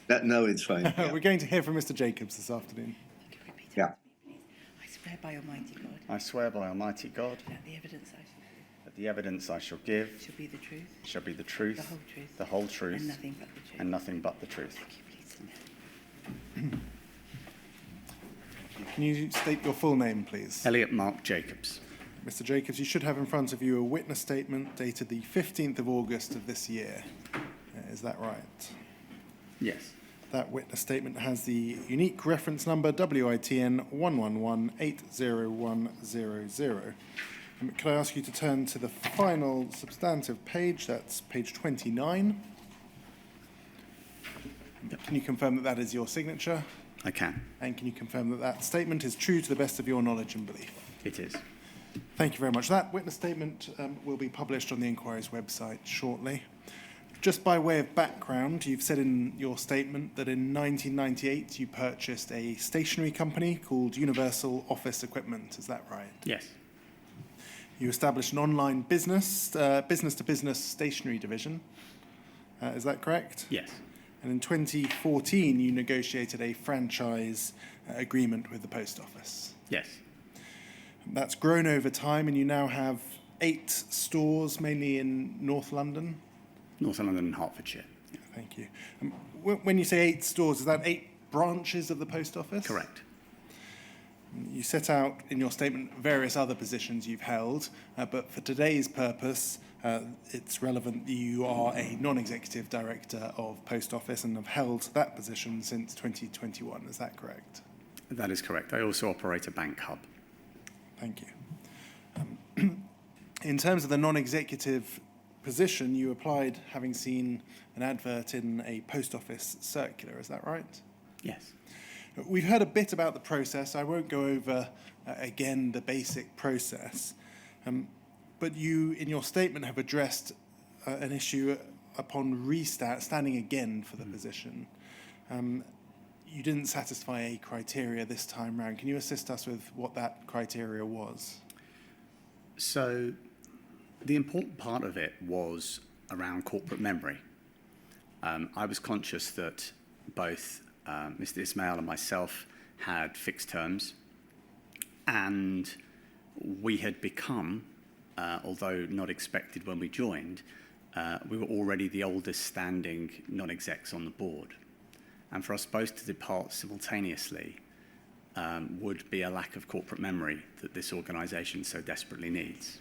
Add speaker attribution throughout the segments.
Speaker 1: No, it's fine. Yeah.
Speaker 2: We're going to hear from Mr. Jacobs this afternoon.
Speaker 3: You could repeat
Speaker 1: Yeah.
Speaker 3: after me, please. I swear by Almighty God
Speaker 4: I swear by Almighty God
Speaker 3: that the evidence I
Speaker 4: that the evidence I shall give
Speaker 3: shall be the truth,
Speaker 4: shall be the truth,
Speaker 3: the whole truth,
Speaker 4: the whole truth,
Speaker 3: and nothing but the truth.
Speaker 4: and nothing but the truth.
Speaker 3: Thank you, please. Sit down.
Speaker 2: Can you state your full name, please?
Speaker 4: Elliot Mark Jacobs.
Speaker 2: Mr. Jacobs, you should have in front of you a witness statement dated the 15th of August of this year. Is that right?
Speaker 4: Yes.
Speaker 2: That witness statement has the unique reference number WITN 111-80100. Could I ask you to turn to the final substantive page? That's page 29.
Speaker 4: Yep.
Speaker 2: Can you confirm that that is your signature?
Speaker 4: I can.
Speaker 2: And can you confirm that that statement is true to the best of your knowledge and belief?
Speaker 4: It is.
Speaker 2: Thank you very much. That witness statement will be published on the inquiry's website shortly. Just by way of background, you've said in your statement that in 1998 you purchased a stationery company called Universal Office Equipment. Is that right?
Speaker 4: Yes.
Speaker 2: You established an online business-to-business stationery division. Is that correct?
Speaker 4: Yes.
Speaker 2: And in 2014 you negotiated a franchise agreement with the Post Office.
Speaker 4: Yes.
Speaker 2: That's grown over time, and you now have 8 stores, mainly in North London.
Speaker 4: North London and Hertfordshire.
Speaker 2: Thank you. When you say 8 stores, is that 8 branches of the Post Office?
Speaker 4: Correct.
Speaker 2: You set out in your statement various other positions you've held, but for today's purpose, it's relevant that you are a non-executive director of Post Office and have held that position since 2021. Is that correct?
Speaker 4: That is correct. I also operate a bank hub.
Speaker 2: Thank you. In terms of the non-executive position, you applied having seen an advert in a Post Office circular. Is that right?
Speaker 4: Yes.
Speaker 2: We've heard a bit about the process. I won't go over again the basic process, but you, in your statement, have addressed an issue upon standing again for the position. You didn't satisfy a criteria this time round. Can you assist us with what that criteria was?
Speaker 4: So the important part of it was around corporate memory. I was conscious that both Mr. Ismail and myself had fixed terms, and we had become, although not expected when we joined, we were already the oldest standing non-execs on the board. And for us both to depart simultaneously would be a lack of corporate memory that this organisation so desperately needs.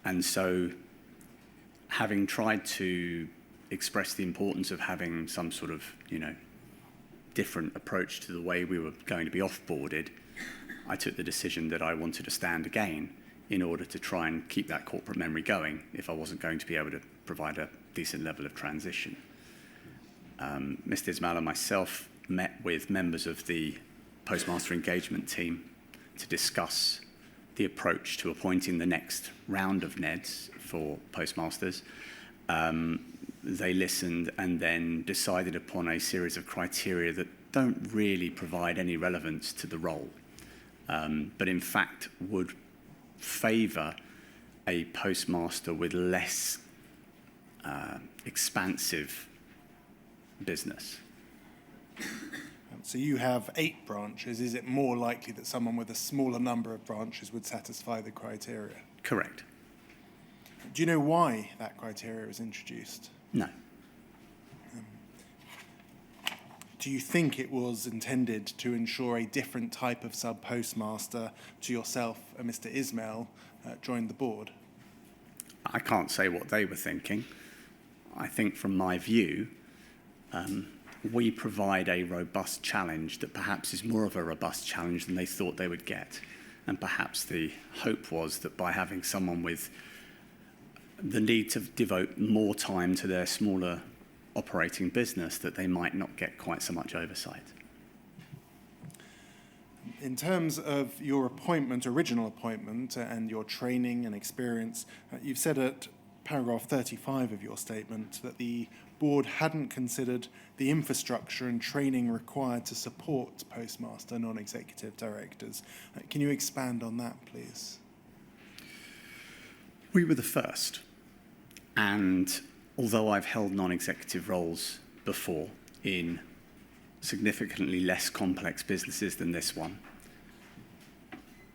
Speaker 4: And so, having tried to express the importance of having some sort of, different approach to the way we were going to be off-boarded, I took the decision that I wanted to stand again in order to try and keep that corporate memory going if I wasn't going to be able to provide a decent level of transition. Mr. Ismail and myself met with members of the Postmaster engagement team to discuss the approach to appointing the next round of NEDs for postmasters. They listened and then decided upon a series of criteria that don't really provide any relevance to the role, but in fact would favour a postmaster with less expansive business.
Speaker 2: So you have 8 branches. Is it more likely that someone with a smaller number of branches would satisfy the criteria?
Speaker 4: Correct.
Speaker 2: Do you know why that criteria was introduced?
Speaker 4: No.
Speaker 2: Do you think it was intended to ensure a different type of sub-postmaster to yourself and Mr. Ismail joined the board?
Speaker 4: I can't say what they were thinking. I think from my view, we provide a robust challenge that perhaps is more of a robust challenge than they thought they would get. And perhaps the hope was that by having someone with the need to devote more time to their smaller operating business, that they might not get quite so much oversight.
Speaker 2: In terms of your appointment, original appointment, and your training and experience, you've said at paragraph 35 of your statement that the board hadn't considered the infrastructure and training required to support postmaster non-executive directors. Can you expand on that, please?
Speaker 4: We were the first, and although I've held non-executive roles before in significantly less complex businesses than this one.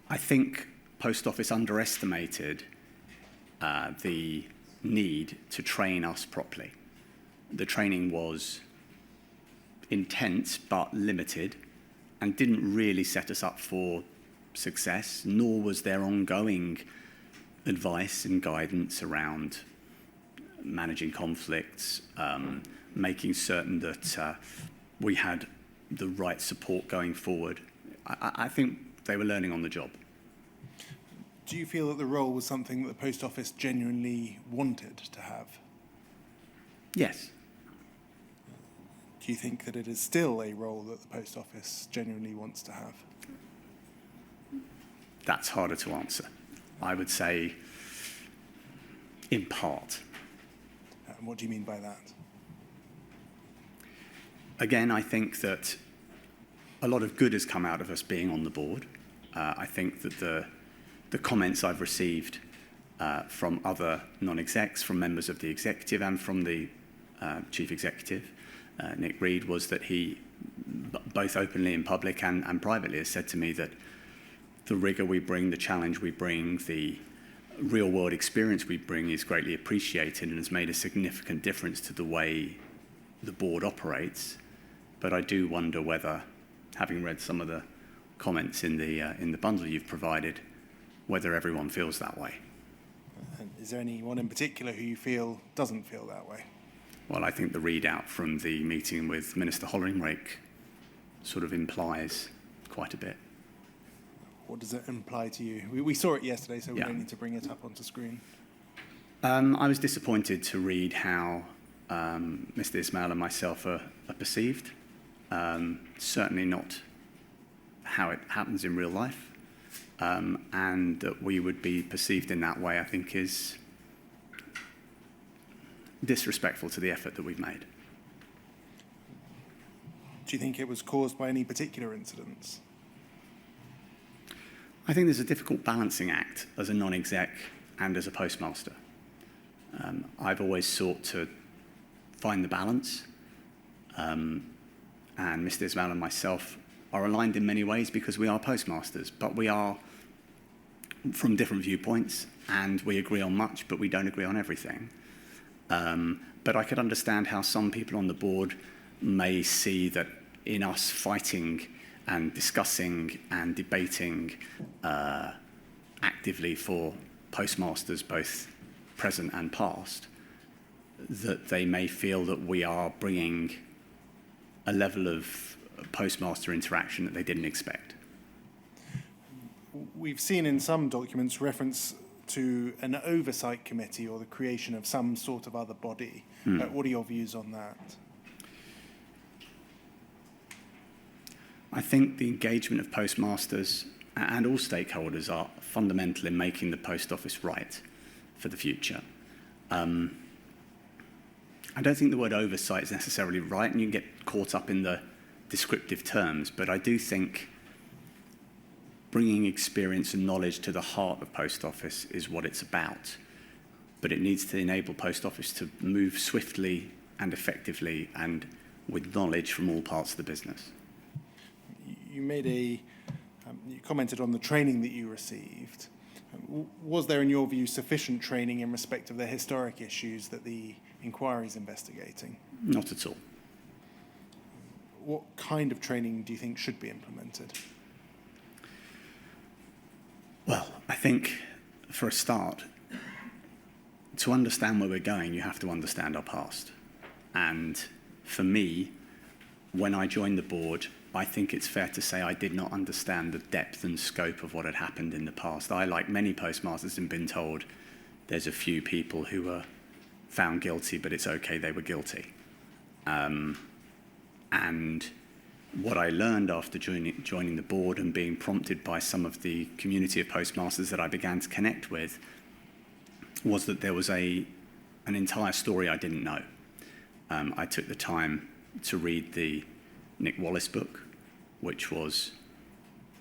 Speaker 4: I think Post Office underestimated the need to train us properly. The training was intense but limited and didn't really set us up for success, nor was there ongoing advice and guidance around managing conflicts, making certain that we had the right support going forward. I think they were learning on the job.
Speaker 2: Do you feel that the role was something that the Post Office genuinely wanted to have?
Speaker 4: Yes.
Speaker 2: Do you think that it is still a role that the Post Office genuinely wants to have?
Speaker 4: That's harder to answer. I would say in part.
Speaker 2: And what do you mean by that?
Speaker 4: Again, I think that a lot of good has come out of us being on the board. I think that the comments I've received from other non-execs, from members of the executive and from the chief executive, Nick Reed, was that he, both openly in public and privately, has said to me that the rigour we bring, the challenge we bring, the real-world experience we bring is greatly appreciated and has made a significant difference to the way the board operates. But I do wonder whether, having read some of the comments in the bundle you've provided, whether everyone feels that way.
Speaker 2: And is there anyone in particular who you feel doesn't feel that way?
Speaker 4: Well, I think the readout from the meeting with Minister Hollingrake sort of implies quite a bit.
Speaker 2: What does it imply to you? We saw it yesterday, so we
Speaker 4: Yeah.
Speaker 2: don't need to bring it up onto screen.
Speaker 4: I was disappointed to read how Mr. Ismail and myself are perceived. Certainly not how it happens in real life. And that we would be perceived in that way, I think, is disrespectful to the effort that we've made.
Speaker 2: Do you think it was caused by any particular incidents?
Speaker 4: I think there's a difficult balancing act as a non-exec and as a postmaster. I've always sought to find the balance, and Mr. Ismail and myself are aligned in many ways because we are postmasters, but we are from different viewpoints, and we agree on much, but we don't agree on everything. But I could understand how some people on the board may see that in us fighting and discussing and debating actively for postmasters, both present and past, that they may feel that we are bringing a level of postmaster interaction that they didn't expect.
Speaker 2: We've seen in some documents reference to an oversight committee or the creation of some sort of other body. What are your views on that?
Speaker 4: I think the engagement of postmasters and all stakeholders are fundamental in making the post office right for the future. I don't think the word oversight is necessarily right, and you can get caught up in the descriptive terms, but I do think bringing experience and knowledge to the heart of Post Office is what it's about. But it needs to enable Post Office to move swiftly and effectively and with knowledge from all parts of the business.
Speaker 2: You commented on the training that you received. Was there, in your view, sufficient training in respect of the historic issues that the inquiry is investigating?
Speaker 4: Not at all.
Speaker 2: What kind of training do you think should be implemented?
Speaker 4: Well, I think, for a start, to understand where we're going, you have to understand our past. And for me, when I joined the board, I think it's fair to say I did not understand the depth and scope of what had happened in the past. I, like many postmasters, have been told there's a few people who were found guilty, but it's okay, they were guilty. And what I learned after joining the board and being prompted by some of the community of postmasters that I began to connect with was that there was an entire story I didn't know. I took the time to read the Nick Wallace book, which was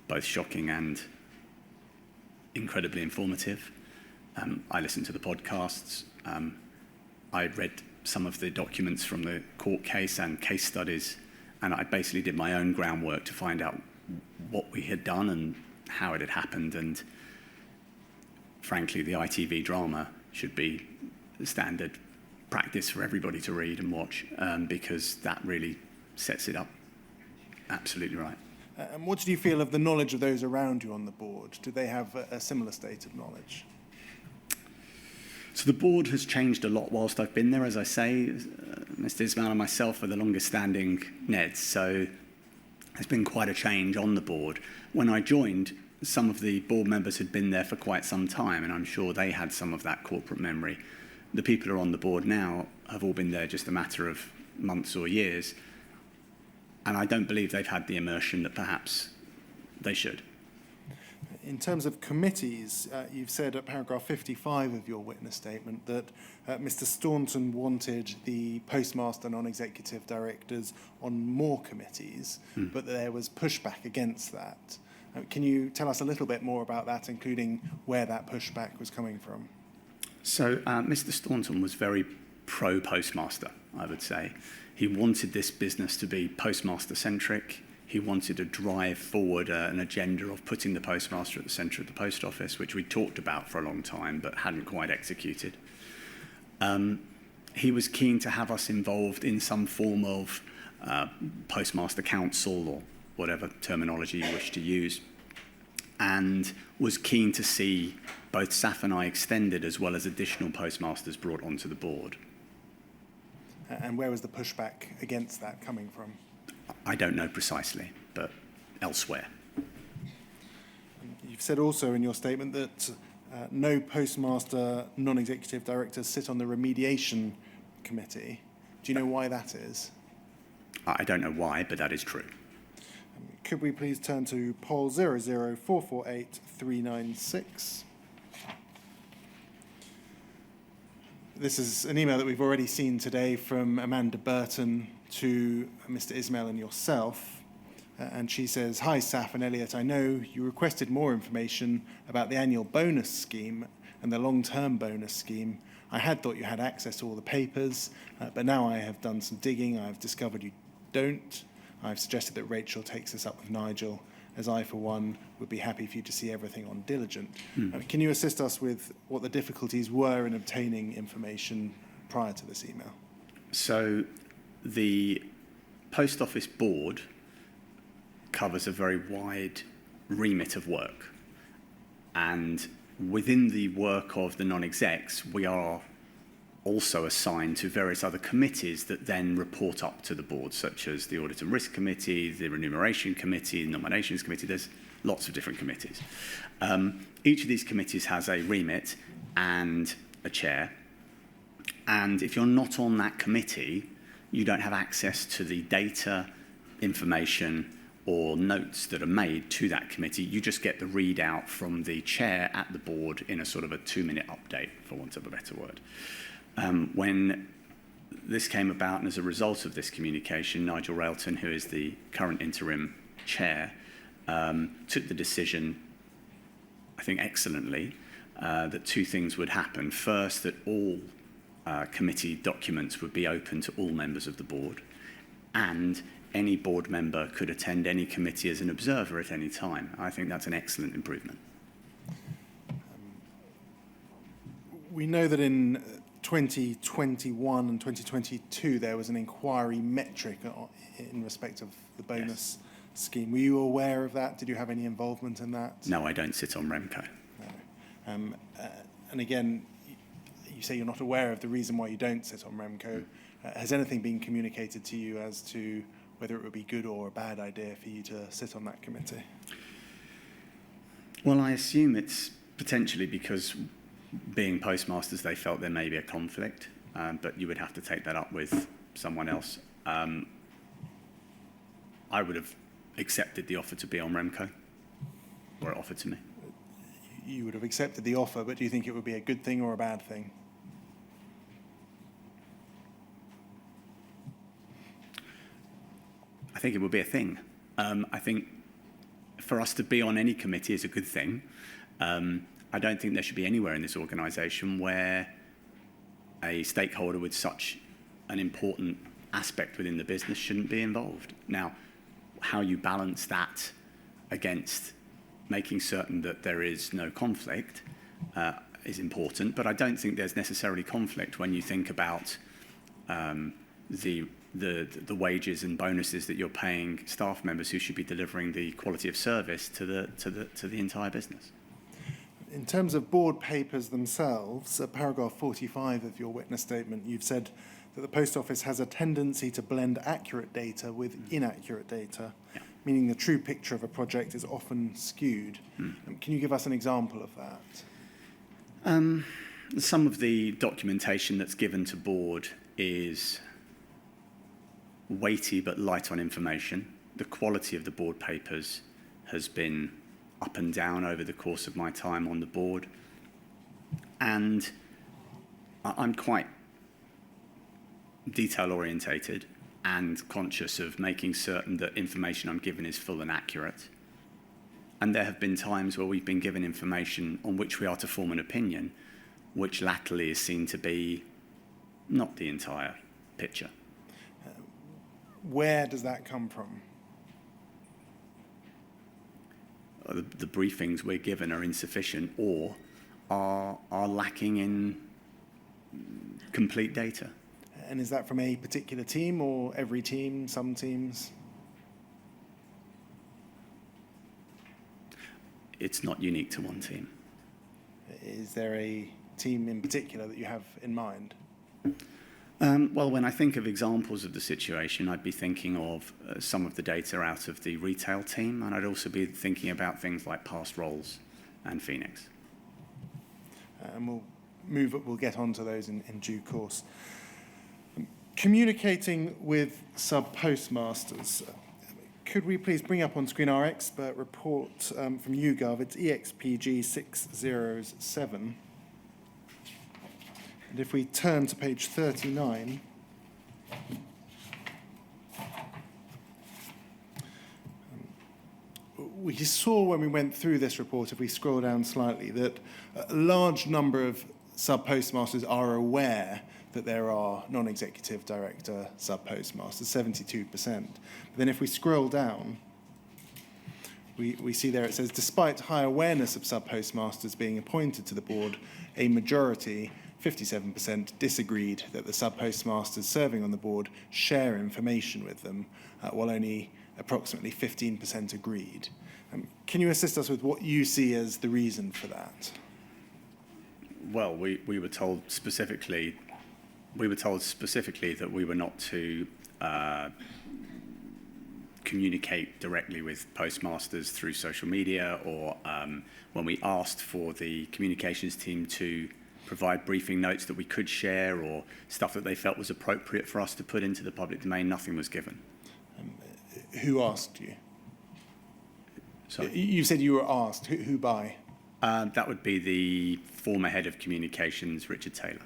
Speaker 4: both shocking and incredibly informative. I listened to the podcasts. I read some of the documents from the court case and case studies And I basically did my own groundwork to find out what we had done and how it had happened. And frankly, the ITV drama should be standard practice for everybody to read and watch, because that really sets it up absolutely right.
Speaker 2: And what did you feel of the knowledge of those around you on the board? Do they have a similar state of knowledge?
Speaker 4: So the board has changed a lot whilst I've been there, as I say. Mr. Ismail and myself are the longest standing NEDs, so there's been quite a change on the board. When I joined, some of the board members had been there for quite some time, and I'm sure they had some of that corporate memory. The people who are on the board now have all been there just a matter of months or years, and I don't believe they've had the immersion that perhaps they should.
Speaker 2: In terms of committees, you've said at paragraph 55 of your witness statement that Mr. Staunton wanted the postmaster non-executive directors on more committees, but there was pushback against that. Can you tell us a little bit more about that, including where that pushback was coming from?
Speaker 4: So Mr. Staunton was very pro-postmaster, I would say. He wanted this business to be postmaster-centric. He wanted to drive forward an agenda of putting the postmaster at the centre of the post office, which we talked about for a long time but hadn't quite executed. He was keen to have us involved in some form of postmaster council or whatever terminology you wish to use, and was keen to see both SAF and I extended as well as additional postmasters brought onto the board.
Speaker 2: And where was the pushback against that coming from?
Speaker 4: I don't know precisely, but elsewhere.
Speaker 2: You've said also in your statement that no postmaster non-executive directors sit on the remediation committee. Do you know why that is?
Speaker 4: I don't know why, but that is true.
Speaker 2: Could we please turn to poll 00448-396? This is an email that we've already seen today from Amanda Burton to Mr. Ismail and yourself. And she says, "Hi, Saf and Elliot. I know you requested more information about the annual bonus scheme and the long-term bonus scheme. I had thought you had access to all the papers, but now I have done some digging. I've discovered you don't. I've suggested that Rachel takes this up with Nigel, as I, for one, would be happy for you to see everything on Diligent." Can you assist us with what the difficulties were in obtaining information prior to this email?
Speaker 4: So the Post Office Board covers a very wide remit of work. And within the work of the non-execs, we are also assigned to various other committees that then report up to the board, such as the Audit and Risk Committee, the Remuneration Committee, the Nominations Committee. There's lots of different committees. Each of these committees has a remit and a chair. And if you're not on that committee, you don't have access to the data, information, or notes that are made to that committee. You just get the readout from the chair at the board in a sort of a 2-minute update, for want of a better word. When this came about, and as a result of this communication, Nigel Railton, who is the current interim chair, took the decision, I think excellently, that two things would happen. First, that all committee documents would be open to all members of the board, and any board member could attend any committee as an observer at any time. I think that's an excellent improvement.
Speaker 2: We know that in 2021 and 2022 there was an inquiry metric in respect of the bonus scheme. Were you aware of that? Did you have any involvement in that?
Speaker 4: No, I don't sit on REMCO.
Speaker 2: No. And again, you say you're not aware of the reason why you don't sit on REMCO. Has anything been communicated to you as to whether it would be good or a bad idea for you to sit on that committee?
Speaker 4: Well, I assume it's potentially because, being postmasters, they felt there may be a conflict, but you would have to take that up with someone else. I would have accepted the offer to be on REMCO, or offered to me.
Speaker 2: You would have accepted the offer, but do you think it would be a good thing or a bad thing?
Speaker 4: I think it would be a thing. I think for us to be on any committee is a good thing. I don't think there should be anywhere in this organisation where a stakeholder with such an important aspect within the business shouldn't be involved. Now, how you balance that against making certain that there is no conflict is important, but I don't think there's necessarily conflict when you think about the wages and bonuses that you're paying staff members who should be delivering the quality of service to the entire business.
Speaker 2: In terms of board papers themselves, paragraph 45 of your witness statement, you've said that the Post Office has a tendency to blend accurate data with inaccurate data, meaning the true picture of a project is often skewed. Can you give us an example of that?
Speaker 4: Some of the documentation that's given to board is weighty but light on information. The quality of the board papers has been up and down over the course of my time on the board. And I'm quite detail orientated and conscious of making certain that information I'm given is full and accurate. And there have been times where we've been given information on which we are to form an opinion, which latterly is seen to be not the entire picture.
Speaker 2: Where does that come from?
Speaker 4: The briefings we're given are insufficient or are lacking in complete data.
Speaker 2: And is that from a particular team or every team, some teams?
Speaker 4: It's not unique to one team.
Speaker 2: Is there a team in particular that you have in mind?
Speaker 4: Well, when I think of examples of the situation, I'd be thinking of some of the data out of the retail team, and I'd also be thinking about things like past roles and Phoenix.
Speaker 2: And we'll get onto those in due course. Communicating with sub-postmasters. Could we please bring up on screen our expert report from YouGov? It's EXPG 607. And if we turn to page 39, we saw when we went through this report, if we scroll down slightly, that a large number of sub-postmasters are aware that there are non-executive director sub-postmasters, 72%. But then if we scroll down, we see there it says, despite high awareness of sub-postmasters being appointed to the board, a majority, 57%, disagreed that the sub-postmasters serving on the board share information with them, while only approximately 15% agreed. Can you assist us with what you see as the reason for that?
Speaker 4: Well, we were told specifically that we were not to communicate directly with postmasters through social media, or when we asked for the communications team to provide briefing notes that we could share or stuff that they felt was appropriate for us to put into the public domain, nothing was given.
Speaker 2: Who asked you?
Speaker 4: Sorry?
Speaker 2: You said you were asked. Who by?
Speaker 4: That would be the former head of communications, Richard Taylor.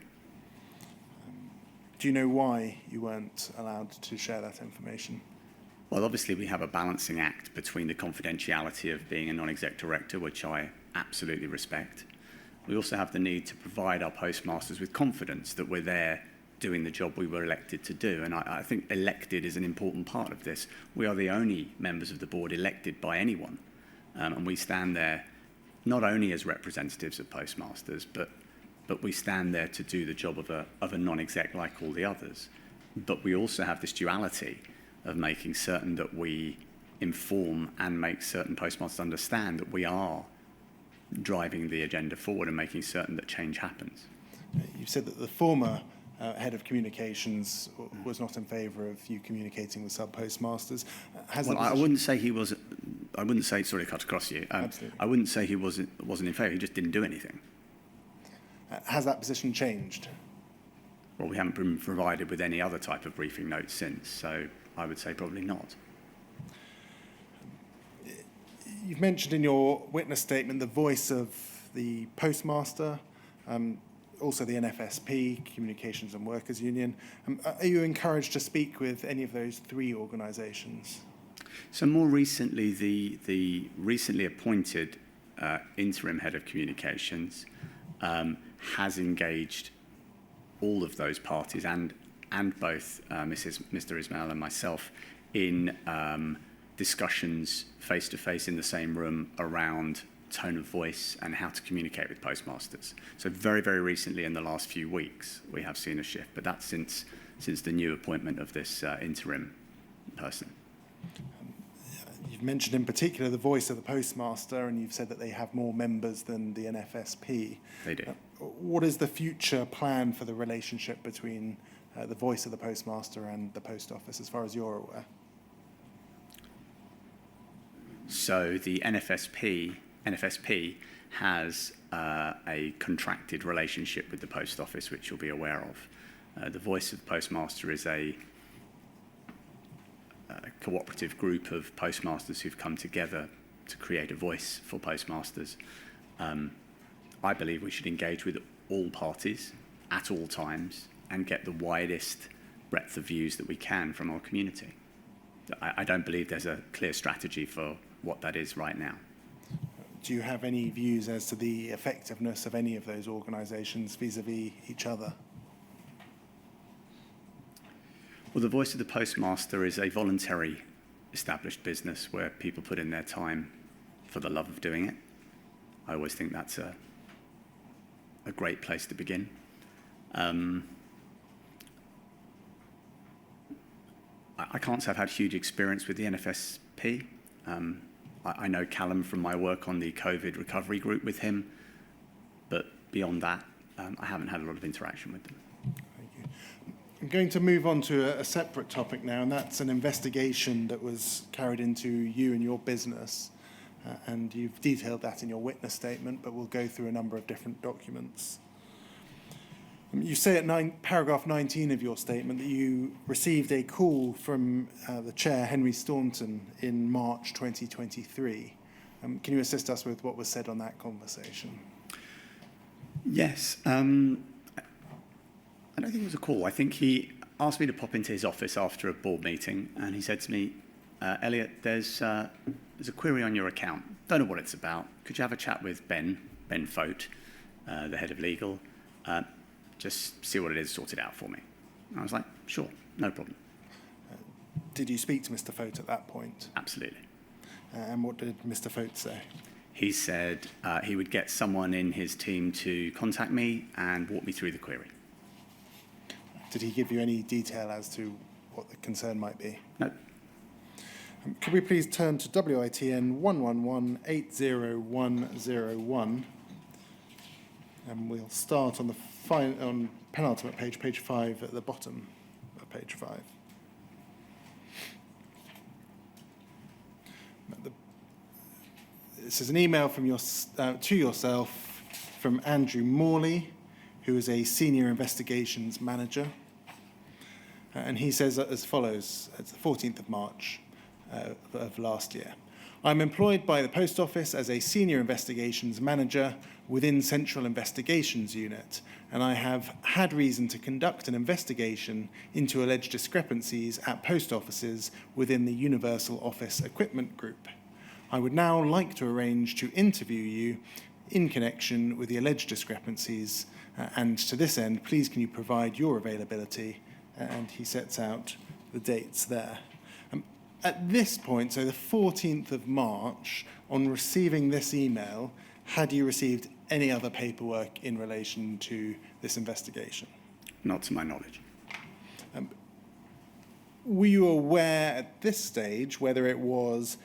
Speaker 2: Do you know why you weren't allowed to share that information?
Speaker 4: Well, obviously we have a balancing act between the confidentiality of being a non-exec director, which I absolutely respect. We also have the need to provide our postmasters with confidence that we're there doing the job we were elected to do. And I think elected is an important part of this. We are the only members of the board elected by anyone. And we stand there not only as representatives of postmasters, but we stand there to do the job of a non-exec like all the others. But we also have this duality of making certain that we inform and make certain postmasters understand that we are driving the agenda forward and making certain that change happens.
Speaker 2: You said that the former head of communications was not in favour of you communicating with sub-postmasters.
Speaker 4: I wouldn't say he was. I wouldn't say. Sorry to cut across you.
Speaker 2: Absolutely.
Speaker 4: I wouldn't say he wasn't in favour. He just didn't do anything.
Speaker 2: Has that position changed?
Speaker 4: Well, we haven't been provided with any other type of briefing notes since, so I would say probably not.
Speaker 2: You've mentioned in your witness statement the voice of the postmaster, also the NFSP, Communications and Workers Union. Are you encouraged to speak with any of those three organisations?
Speaker 4: So more recently, the recently appointed interim head of communications has engaged all of those parties and and both Mr. Ismail and myself in discussions face-to-face in the same room around tone of voice and how to communicate with postmasters. So very, very recently, in the last few weeks, we have seen a shift, but that's since the new appointment of this interim person.
Speaker 2: You've mentioned in particular the voice of the postmaster, and you've said that they have more members than the NFSP.
Speaker 4: They do.
Speaker 2: What is the future plan for the relationship between the voice of the postmaster and the post office, as far as you're aware?
Speaker 4: So the NFSP has a contracted relationship with the post office, which you'll be aware of. The voice of the postmaster is a cooperative group of postmasters who've come together to create a voice for postmasters. I believe we should engage with all parties at all times and get the widest breadth of views that we can from our community. I don't believe there's a clear strategy for what that is right now.
Speaker 2: Do you have any views as to the effectiveness of any of those organisations vis-à-vis each other?
Speaker 4: Well, the Voice of the Postmaster is a voluntary established business where people put in their time for the love of doing it. I always think that's a great place to begin. I can't say I've had huge experience with the NFSP. I know Callum from my work on the COVID recovery group with him, but beyond that, I haven't had a lot of interaction with them.
Speaker 2: Thank you. I'm going to move on to a separate topic now, and that's an investigation that was carried into you and your business, and you've detailed that in your witness statement, but we'll go through a number of different documents. You say at paragraph 19 of your statement that you received a call from the chair, Henry Staunton, in March 2023. Can you assist us with what was said on that conversation?
Speaker 4: Yes. I don't think it was a call. I think he asked me to pop into his office after a board meeting, and he said to me, Elliot, there's a query on your account. Don't know what it's about. Could you have a chat with Ben Fote, the head of legal? Just see what it is, sort it out for me. And I was like, sure, no problem.
Speaker 2: Did you speak to Mr. Fote at that point?
Speaker 4: Absolutely.
Speaker 2: And what did Mr. Fote say?
Speaker 4: He said he would get someone in his team to contact me and walk me through the query.
Speaker 2: Did he give you any detail as to what the concern might be?
Speaker 4: No.
Speaker 2: Could we please turn to WITN 111-80101, and we'll start on the on penultimate page, page 5, at the bottom of page 5. This is an email from to yourself from Andrew Morley, who is a senior investigations manager. And he says as follows, it's the 14th of March of last year. I'm employed by the Post Office as a senior investigations manager within Central Investigations Unit, and I have had reason to conduct an investigation into alleged discrepancies at post offices within the Universal Office Equipment Group. I would now like to arrange to interview you in connection with the alleged discrepancies, and to this end, please can you provide your availability? And he sets out the dates there. At this point, so the 14th of March, on receiving this email, had you received any other paperwork in relation to this investigation?
Speaker 4: Not to my knowledge.
Speaker 2: Were you aware at this stage whether it was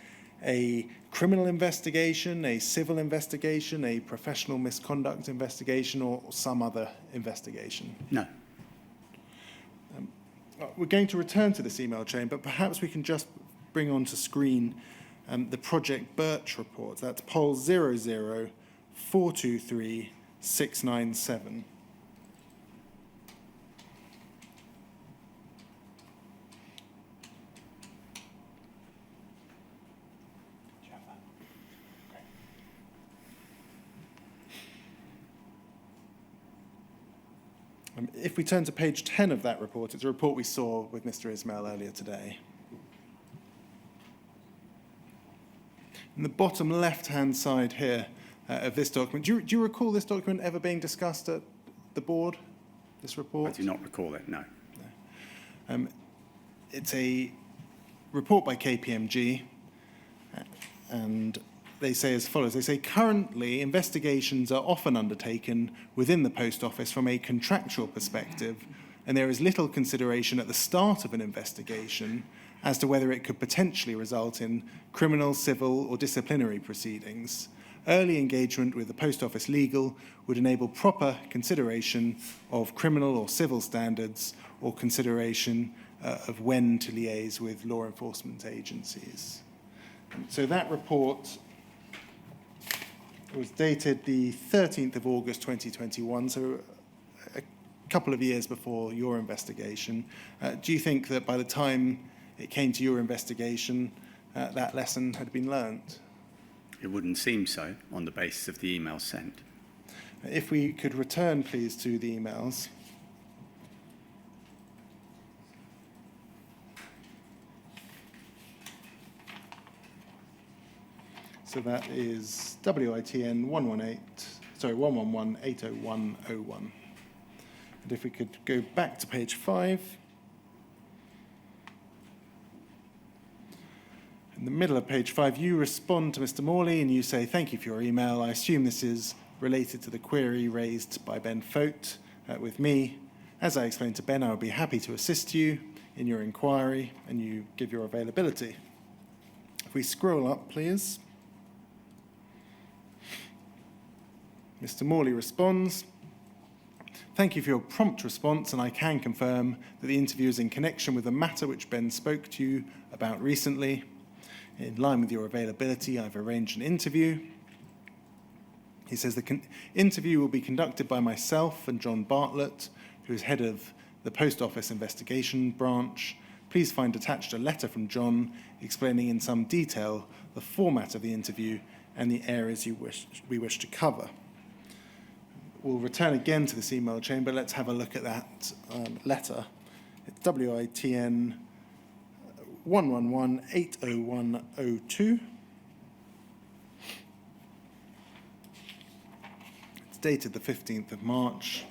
Speaker 2: a criminal investigation, a civil investigation, a professional misconduct investigation, or some other investigation?
Speaker 4: No.
Speaker 2: We're going to return to this email chain, but perhaps we can just bring onto screen the Project Birch report. That's poll 00423-697. If we turn to page 10 of that report, it's a report we saw with Mr. Ismail earlier today. In the bottom left-hand side here of this document, do you recall this document ever being discussed at the board, this report?
Speaker 4: I do not recall it, no.
Speaker 2: It's a report by KPMG, and they say as follows. They say, currently, investigations are often undertaken within the Post Office from a contractual perspective, and there is little consideration at the start of an investigation as to whether it could potentially result in criminal, civil, or disciplinary proceedings. Early engagement with the Post Office legal would enable proper consideration of criminal or civil standards or consideration of when to liaise with law enforcement agencies. So that report was dated the 13th of August 2021, so a couple of years before your investigation. Do you think that by the time it came to your investigation, that lesson had been learnt?
Speaker 4: It wouldn't seem so on the basis of the emails sent.
Speaker 2: If we could return, please, to the emails. So that is WITN 111-801-01. And if we could go back to page 5. In the middle of page 5, you respond to Mr. Morley and you say, thank you for your email. I assume this is related to the query raised by Ben Fote with me. As I explained to Ben, I would be happy to assist you in your inquiry, and you give your availability. If we scroll up, please. Mr. Morley responds, thank you for your prompt response, and I can confirm that the interview is in connection with the matter which Ben spoke to you about recently. In line with your availability, I've arranged an interview. He says the interview will be conducted by myself and John Bartlett, who is head of the Post Office Investigation Branch. Please find attached a letter from John explaining in some detail the format of the interview and the areas we wish to cover. We'll return again to this email chain, but let's have a look at that letter. It's WITN 111-801-02. It's dated the 15th of March.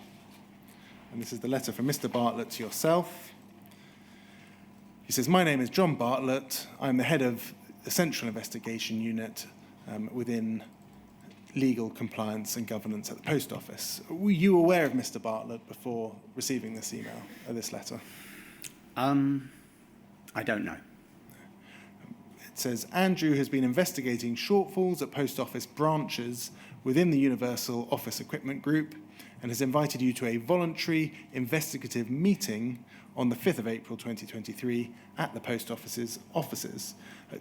Speaker 2: And this is the letter from Mr. Bartlett to yourself. He says, my name is John Bartlett. I'm the head of the Central Investigation Unit within legal compliance and governance at the Post Office. Were you aware of Mr. Bartlett before receiving this email, or this letter?
Speaker 4: I don't know.
Speaker 2: It says, Andrew has been investigating shortfalls at post office branches within the Universal Office Equipment Group and has invited you to a voluntary investigative meeting on the 5th of April 2023 at the post office's offices.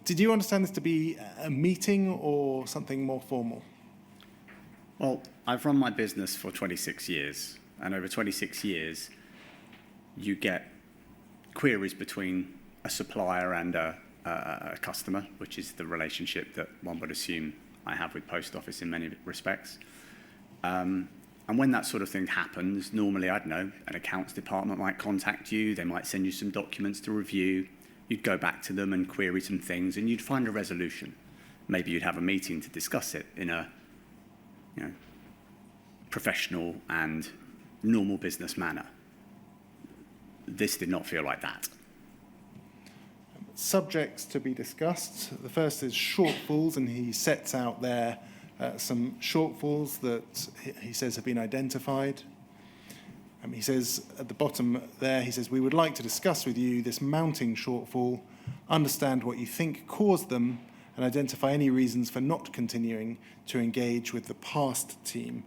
Speaker 2: Did you understand this to be a meeting or something more formal?
Speaker 4: Well, I've run my business for 26 years, and over 26 years, you get queries between a supplier and a customer, which is the relationship that one would assume I have with Post Office in many respects. And when that sort of thing happens, normally, I don't know, an accounts department might contact you, they might send you some documents to review, you'd go back to them and query some things, and you'd find a resolution. Maybe you'd have a meeting to discuss it in a professional and normal business manner. This did not feel like that.
Speaker 2: Subjects to be discussed. The first is shortfalls, and he sets out there some shortfalls that he says have been identified. He says at the bottom there, he says, we would like to discuss with you this mounting shortfall, understand what you think caused them, and identify any reasons for not continuing to engage with the past team.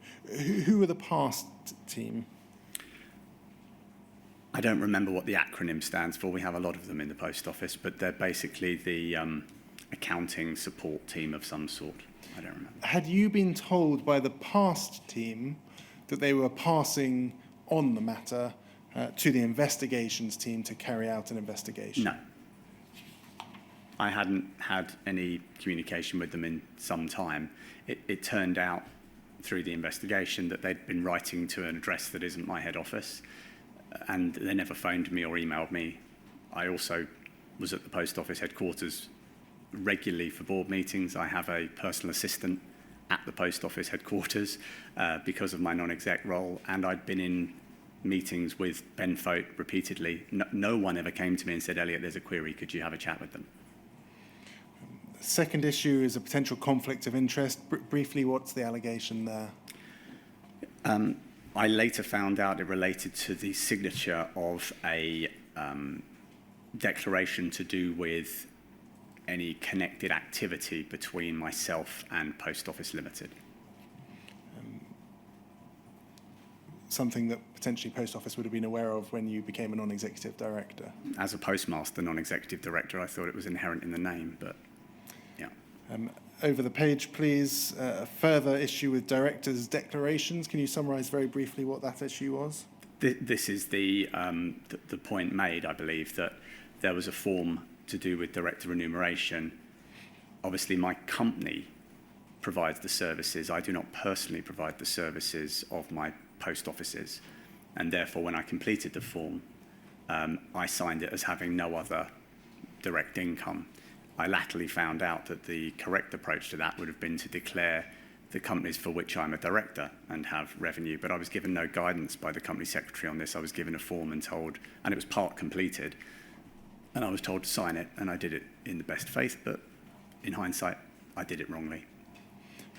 Speaker 2: Who were the past team?
Speaker 4: I don't remember what the acronym stands for. We have a lot of them in the Post Office, but they're basically the accounting support team of some sort. I don't remember.
Speaker 2: Had you been told by the past team that they were passing on the matter to the investigations team to carry out an investigation?
Speaker 4: No. I hadn't had any communication with them in some time. It turned out through the investigation that they'd been writing to an address that isn't my head office, and they never phoned me or emailed me. I also was at the Post Office headquarters regularly for board meetings. I have a personal assistant at the Post Office headquarters because of my non-exec role, and I'd been in meetings with Ben Fote repeatedly. No one ever came to me and said, Elliot, there's a query, could you have a chat with them?
Speaker 2: Second issue is a potential conflict of interest. Briefly, what's the allegation there?
Speaker 4: I later found out it related to the signature of a declaration to do with any connected activity between myself and Post Office Limited.
Speaker 2: Something that potentially Post Office would have been aware of when you became a non-executive director?
Speaker 4: As a postmaster non-executive director, I thought it was inherent in the name, but yeah.
Speaker 2: Over the page, please. A further issue with directors' declarations. Can you summarise very briefly what that issue was?
Speaker 4: This is the point made, I believe, that there was a form to do with director remuneration. Obviously, my company provides the services. I do not personally provide the services of my post offices, and therefore, when I completed the form, I signed it as having no other direct income. I latterly found out that the correct approach to that would have been to declare the companies for which I'm a director and have revenue, but I was given no guidance by the company secretary on this. I was given a form and told, and it was part completed, and I was told to sign it, and I did it in the best faith, but in hindsight, I did it wrongly.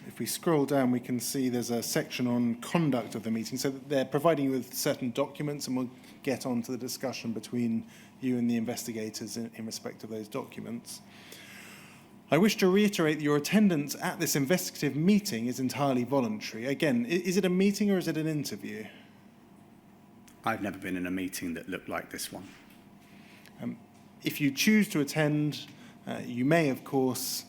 Speaker 2: If we scroll down, we can see there's a section on conduct of the meeting. So they're providing you with certain documents, and we'll get on to the discussion between you and the investigators in respect of those documents. I wish to reiterate that your attendance at this investigative meeting is entirely voluntary. Again, is it a meeting or is it an interview?
Speaker 4: I've never been in a meeting that looked like this one.
Speaker 2: If you choose to attend, you may, of course,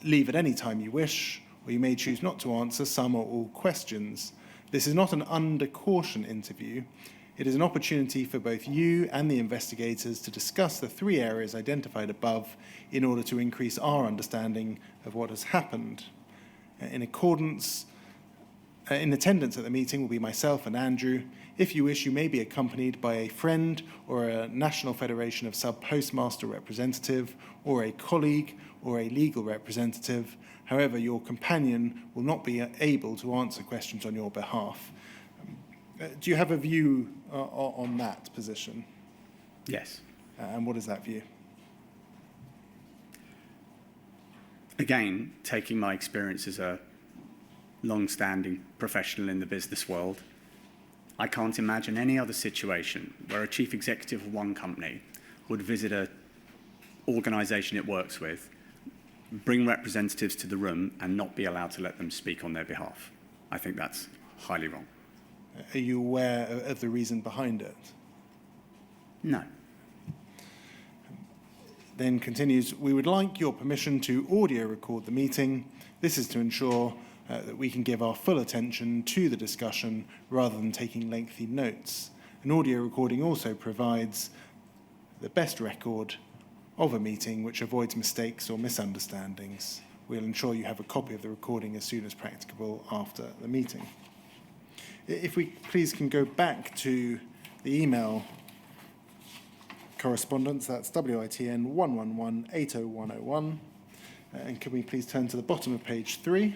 Speaker 2: leave at any time you wish, or you may choose not to answer some or all questions. This is not an under caution interview. It is an opportunity for both you and the investigators to discuss the three areas identified above in order to increase our understanding of what has happened. In attendance at the meeting will be myself and Andrew. If you wish, you may be accompanied by a friend or a National Federation of Sub-Postmaster representative or a colleague or a legal representative. However, your companion will not be able to answer questions on your behalf. Do you have a view on that position?
Speaker 4: Yes.
Speaker 2: And what is that view?
Speaker 4: Again, taking my experience as a long-standing professional in the business world, I can't imagine any other situation where a chief executive of one company would visit an organisation it works with, bring representatives to the room and not be allowed to let them speak on their behalf. I think that's highly wrong.
Speaker 2: Are you aware of the reason behind it?
Speaker 4: No.
Speaker 2: Then continues, we would like your permission to audio record the meeting. This is to ensure that we can give our full attention to the discussion rather than taking lengthy notes. An audio recording also provides the best record of a meeting which avoids mistakes or misunderstandings. We'll ensure you have a copy of the recording as soon as practicable after the meeting. If we please can go back to the email correspondence, that's WITN 111-80101. And can we please turn to the bottom of page 3?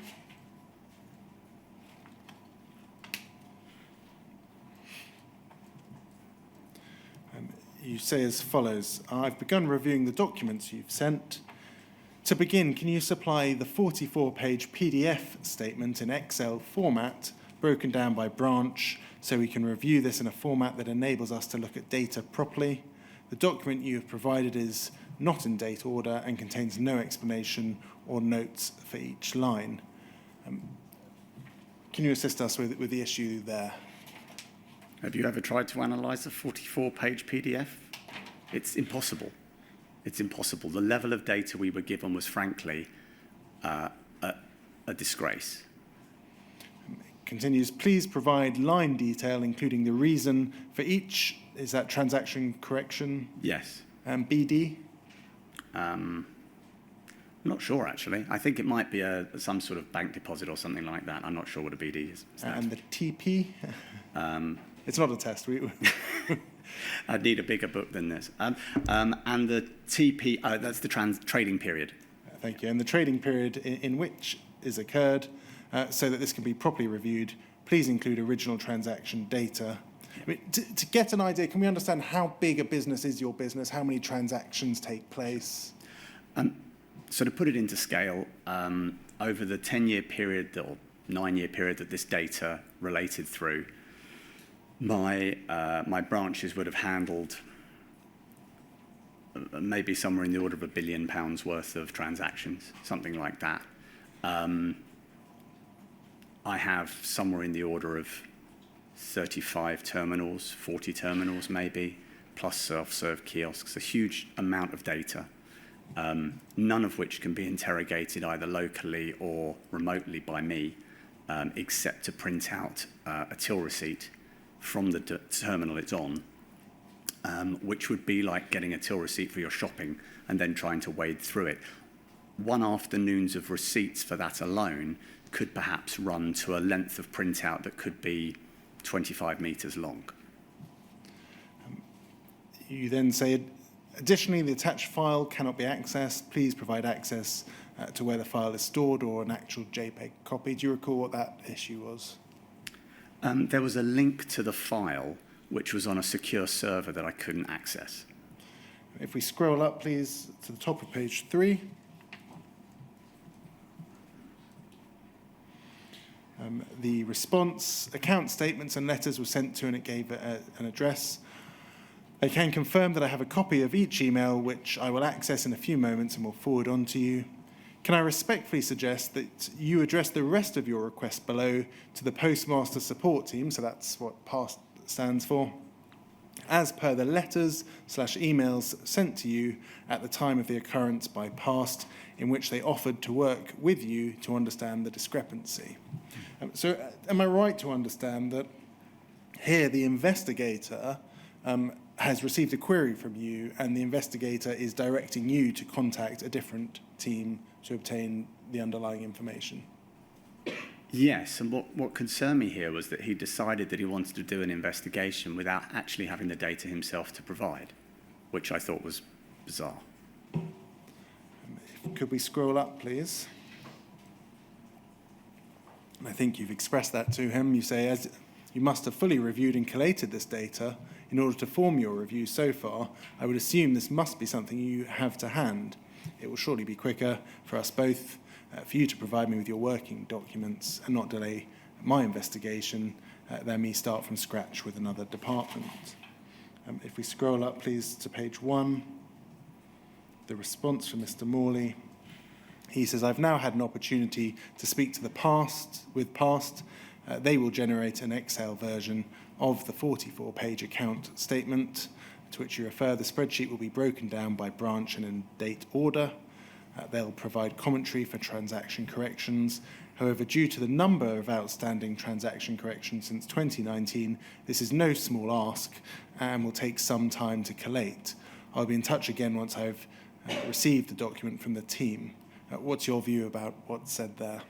Speaker 2: You say as follows, I've begun reviewing the documents you've sent. To begin, can you supply the 44-page PDF statement in Excel format, broken down by branch, so we can review this in a format that enables us to look at data properly? The document you have provided is not in date order and contains no explanation or notes for each line. Can you assist us with the issue there?
Speaker 4: Have you ever tried to analyse a 44-page PDF? It's impossible. It's impossible. The level of data we were given was, frankly, a disgrace.
Speaker 2: Continues, please provide line detail, including the reason for each, is that transaction correction?
Speaker 4: Yes.
Speaker 2: And BD?
Speaker 4: I'm not sure, actually. I think it might be some sort of bank deposit or something like that. I'm not sure what a BD is.
Speaker 2: And the TP? It's not a test.
Speaker 4: I'd need a bigger book than this. And the TP, that's the trading period.
Speaker 2: Thank you. And the trading period in which is occurred, so that this can be properly reviewed, please include original transaction data. I mean, to get an idea, can we understand how big a business is your business? How many transactions take place?
Speaker 4: So to put it into scale, over the 10-year period or 9-year period that this data related through, my branches would have handled maybe somewhere in the order of £1 billion worth of transactions, something like that. I have somewhere in the order of 35 terminals, 40 terminals maybe, plus self-serve kiosks, a huge amount of data, none of which can be interrogated either locally or remotely by me, except to print out a till receipt from the terminal it's on, which would be like getting a till receipt for your shopping and then trying to wade through it. One afternoon's of receipts for that alone could perhaps run to a length of printout that could be 25 metres long.
Speaker 2: You then say, additionally, the attached file cannot be accessed. Please provide access to where the file is stored or an actual JPEG copy. Do you recall what that issue was?
Speaker 4: There was a link to the file which was on a secure server that I couldn't access.
Speaker 2: If we scroll up, please, to the top of page 3. The response, account statements and letters were sent to, and it gave an address. I can confirm that I have a copy of each email, which I will access in a few moments and will forward on to you. Can I respectfully suggest that you address the rest of your request below to the Postmaster Support Team, so that's what PAST stands for, as per the letters/emails sent to you at the time of the occurrence by PAST, in which they offered to work with you to understand the discrepancy. So am I right to understand that here the investigator has received a query from you and the investigator is directing you to contact a different team to obtain the underlying information?
Speaker 4: Yes, and what concerned me here was that he decided that he wanted to do an investigation without actually having the data himself to provide, which I thought was bizarre.
Speaker 2: Could we scroll up, please? And I think you've expressed that to him. You say, as you must have fully reviewed and collated this data in order to form your review so far, I would assume this must be something you have to hand. It will surely be quicker for us both, for you to provide me with your working documents and not delay my investigation than me start from scratch with another department. If we scroll up, please, to page 1, the response from Mr. Morley. He says, I've now had an opportunity to speak to the PAST. They will generate an Excel version of the 44-page account statement to which you refer. The spreadsheet will be broken down by branch and in date order. They'll provide commentary for transaction corrections. However, due to the number of outstanding transaction corrections since 2019, this is no small ask and will take some time to collate. I'll be in touch again once I've received the document from the team. What's your view about what's said there?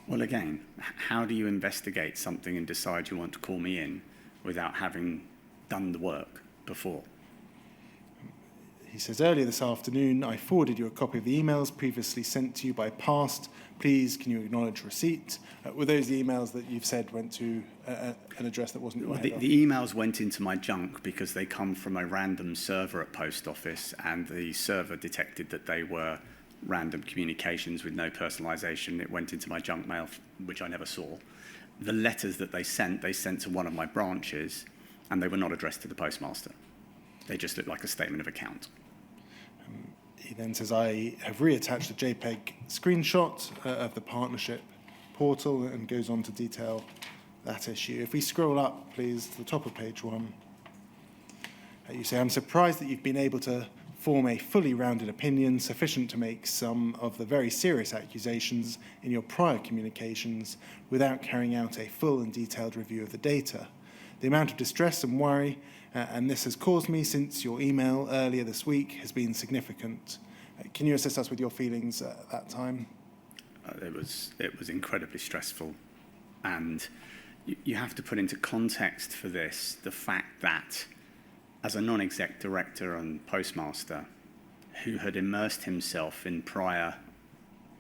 Speaker 4: Well, again, how do you investigate something and decide you want to call me in without having done the work before?
Speaker 2: He says, earlier this afternoon, I forwarded you a copy of the emails previously sent to you by PAST. Please, can you acknowledge receipt? Were those the emails that you've said went to an address that wasn't your head office?
Speaker 4: The emails went into my junk because they come from a random server at Post Office, and the server detected that they were random communications with no personalisation. It went into my junk mail, which I never saw. The letters that they sent to one of my branches, and they were not addressed to the postmaster. They just looked like a statement of account.
Speaker 2: He then says, I have reattached a JPEG screenshot of the partnership portal, and goes on to detail that issue. If we scroll up, please, to the top of page 1, you say, I'm surprised that you've been able to form a fully rounded opinion sufficient to make some of the very serious accusations in your prior communications without carrying out a full and detailed review of the data. The amount of distress and worry and this has caused me since your email earlier this week has been significant. Can you assist us with your feelings at that time?
Speaker 4: It was incredibly stressful, and you have to put into context for this the fact that as a non-exec director and postmaster who had immersed himself in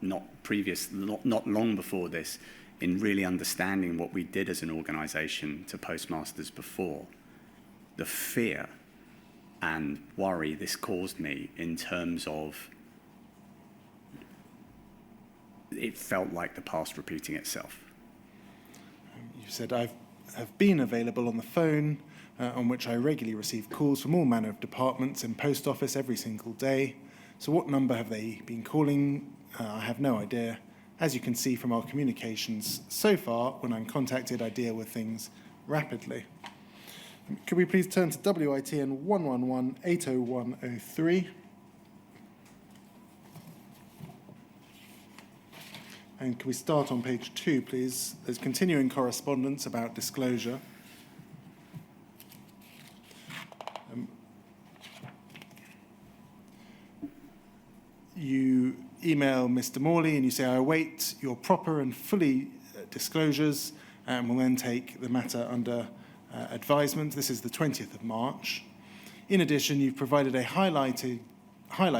Speaker 4: not long before this, in really understanding what we did as an organisation to postmasters before, the fear and worry this caused me in terms of it felt like the past repeating itself.
Speaker 2: You said, I have been available on the phone, on which I regularly receive calls from all manner of departments in post office every single day. So what number have they been calling? I have no idea. As you can see from our communications so far, when I'm contacted, I deal with things rapidly. Could we please turn to WITN 111-80103? And can we start on page 2, please? There's continuing correspondence about disclosure. You email Mr. Morley and you say, I await your proper and fully disclosures and will then take the matter under advisement. This is the 20th of March. In addition, you've provided a highlight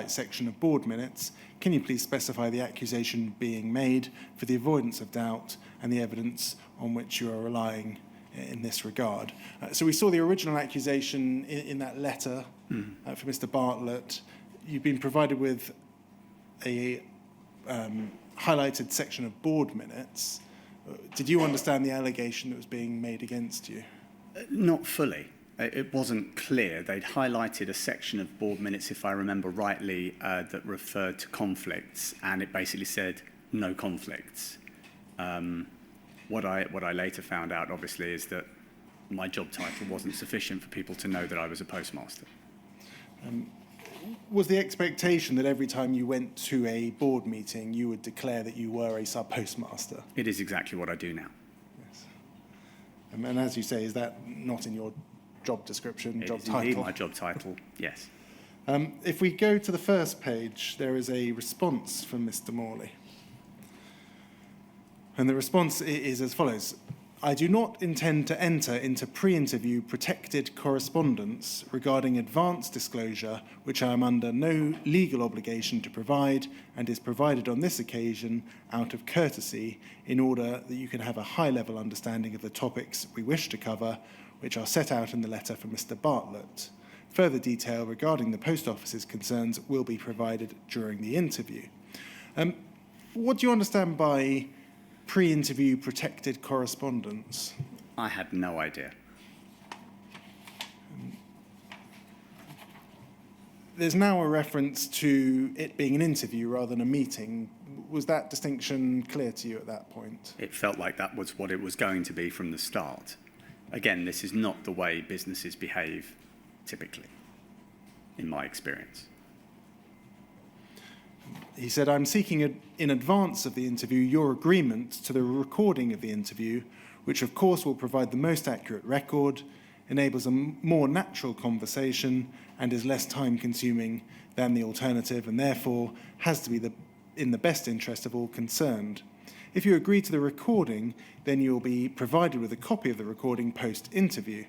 Speaker 2: section of board minutes. Can you please specify the accusation being made for the avoidance of doubt and the evidence on which you are relying in this regard? So we saw the original accusation in that letter for Mr. Bartlett. You've been provided with a highlighted section of board minutes. Did you understand the allegation that was being made against you?
Speaker 4: Not fully. It wasn't clear. They'd highlighted a section of board minutes, if I remember rightly, that referred to conflicts, and it basically said no conflicts. What I later found out, obviously, is that my job title wasn't sufficient for people to know that I was a postmaster.
Speaker 2: Was the expectation that every time you went to a board meeting, you would declare that you were a sub-postmaster?
Speaker 4: It is exactly what I do now.
Speaker 2: Yes. And as you say, is that not in your job description, job title?
Speaker 4: It is indeed my job title, yes.
Speaker 2: If we go to the first page, there is a response from Mr. Morley. And the response is as follows. I do not intend to enter into pre-interview protected correspondence regarding advance disclosure, which I am under no legal obligation to provide and is provided on this occasion out of courtesy in order that you can have a high-level understanding of the topics we wish to cover, which are set out in the letter from Mr. Bartlett. Further detail regarding the post office's concerns will be provided during the interview. What do you understand by pre-interview protected correspondence?
Speaker 4: I had no idea.
Speaker 2: There's now a reference to it being an interview rather than a meeting. Was that distinction clear to you at that point?
Speaker 4: It felt like that was what it was going to be from the start. Again, this is not the way businesses behave typically, in my experience.
Speaker 2: He said, I'm seeking in advance of the interview your agreement to the recording of the interview, which of course will provide the most accurate record, enables a more natural conversation, and is less time-consuming than the alternative, and therefore has to be in the best interest of all concerned. If you agree to the recording, then you will be provided with a copy of the recording post-interview.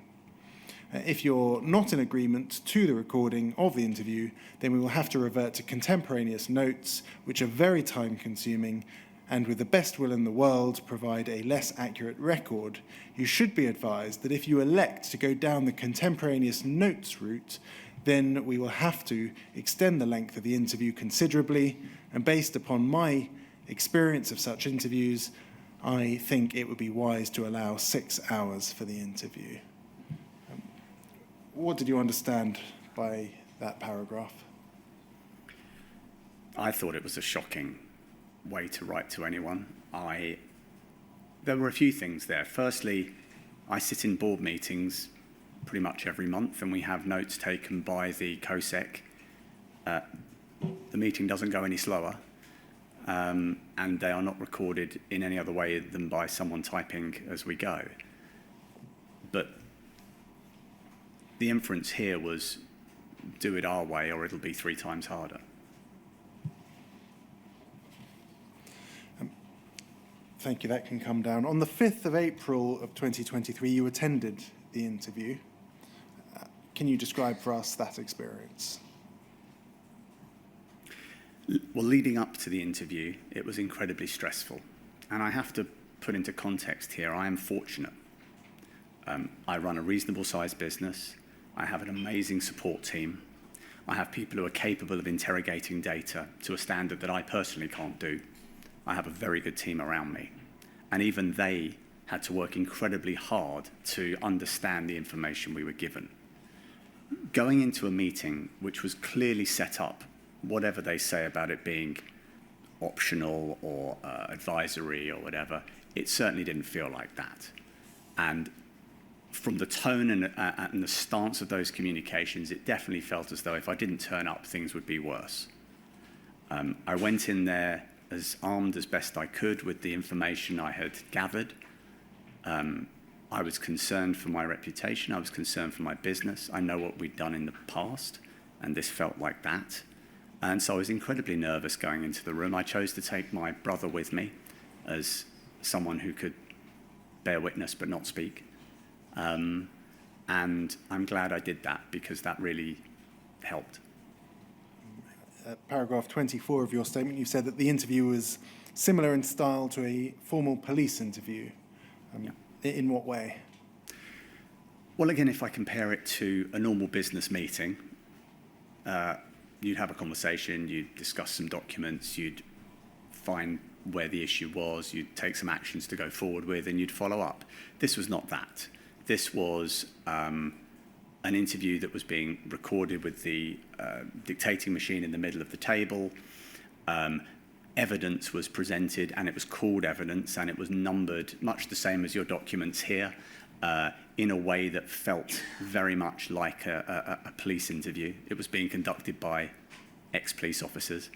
Speaker 2: If you're not in agreement to the recording of the interview, then we will have to revert to contemporaneous notes, which are very time-consuming and with the best will in the world provide a less accurate record. You should be advised that if you elect to go down the contemporaneous notes route, then we will have to extend the length of the interview considerably, and based upon my experience of such interviews, I think it would be wise to allow 6 hours for the interview. What did you understand by that paragraph?
Speaker 4: I thought it was a shocking way to write to anyone. There were a few things there. Firstly, I sit in board meetings pretty much every month, and we have notes taken by the COSEC. The meeting doesn't go any slower, and they are not recorded in any other way than by someone typing as we go. But the inference here was, do it our way or it'll be 3 times harder.
Speaker 2: Thank you, that can come down. On the 5th of April of 2023, you attended the interview. Can you describe for us that experience?
Speaker 4: Well, leading up to the interview, it was incredibly stressful. And I have to put into context here, I am fortunate. I run a reasonable sized business. I have an amazing support team. I have people who are capable of interrogating data to a standard that I personally can't do. I have a very good team around me. And even they had to work incredibly hard to understand the information we were given. Going into a meeting which was clearly set up, whatever they say about it being optional or advisory or whatever, it certainly didn't feel like that. And from the tone and the stance of those communications, it definitely felt as though if I didn't turn up, things would be worse. I went in there as armed as best I could with the information I had gathered. I was concerned for my reputation. I was concerned for my business. I know what we'd done in the past, and this felt like that. And so I was incredibly nervous going into the room. I chose to take my brother with me as someone who could bear witness but not speak. And I'm glad I did that because that really helped.
Speaker 2: Paragraph 24 of your statement, you said that the interview was similar in style to a formal police interview.
Speaker 4: Yeah.
Speaker 2: In what way?
Speaker 4: Well, again, if I compare it to a normal business meeting, you'd have a conversation, you'd discuss some documents, you'd find where the issue was, you'd take some actions to go forward with, and you'd follow up. This was not that. This was an interview that was being recorded with the dictating machine in the middle of the table. Evidence was presented, and it was called evidence, and it was numbered, much the same as your documents here, in a way that felt very much like a police interview. It was being conducted by ex-police officers.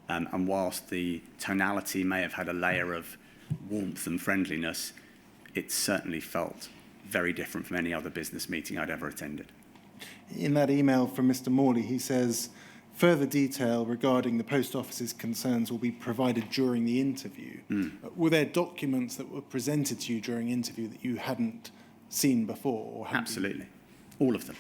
Speaker 4: And whilst the tonality may have had a layer of warmth and friendliness, it certainly felt very different from any other business meeting I'd ever attended.
Speaker 2: In that email from Mr. Morley, he says, further detail regarding the post office's concerns will be provided during the interview. Were there documents that were presented to you during interview that you hadn't seen before? Or
Speaker 4: Absolutely. All of them.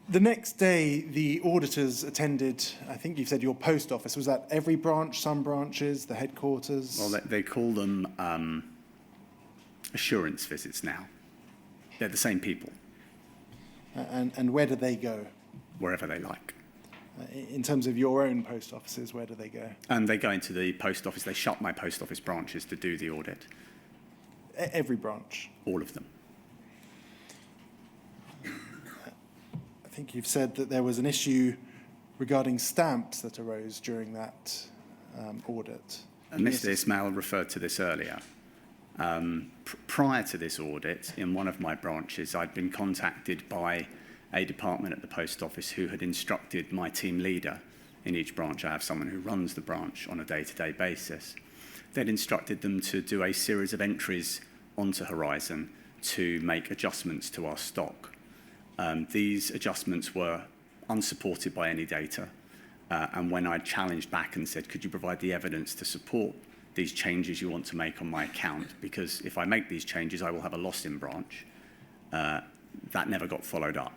Speaker 2: The next day, the auditors attended, I think you said your post office. Was that every branch, some branches, the headquarters?
Speaker 4: Well, they call them assurance visits now. They're the same people.
Speaker 2: And where do they go?
Speaker 4: Wherever they like.
Speaker 2: In terms of your own post offices, where do they go?
Speaker 4: And they go into the post office. They shut my post office branches to do the audit.
Speaker 2: Every branch?
Speaker 4: All of them.
Speaker 2: I think you've said that there was an issue regarding stamps that arose during that audit.
Speaker 4: Mr. Ismail referred to this earlier. Prior to this audit, in one of my branches, I'd been contacted by a department at the post office who had instructed my team leader. In each branch, I have someone who runs the branch on a day-to-day basis. They'd instructed them to do a series of entries onto Horizon to make adjustments to our stock. These adjustments were unsupported by any data. And when I challenged back and said, could you provide the evidence to support these changes you want to make on my account, because if I make these changes, I will have a loss in branch, that never got followed up.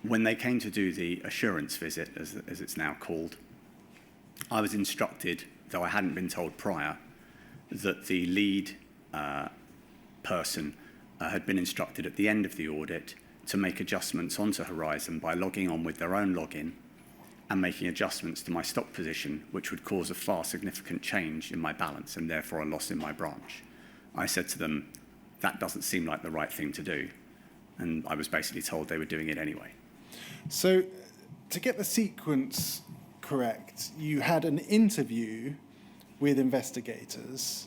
Speaker 4: When they came to do the assurance visit, as it's now called, I was instructed, though I hadn't been told prior, that the lead person had been instructed at the end of the audit to make adjustments onto Horizon by logging on with their own login and making adjustments to my stock position, which would cause a far significant change in my balance and therefore a loss in my branch. I said to them, that doesn't seem like the right thing to do. And I was basically told they were doing it anyway.
Speaker 2: So to get the sequence correct, you had an interview with investigators.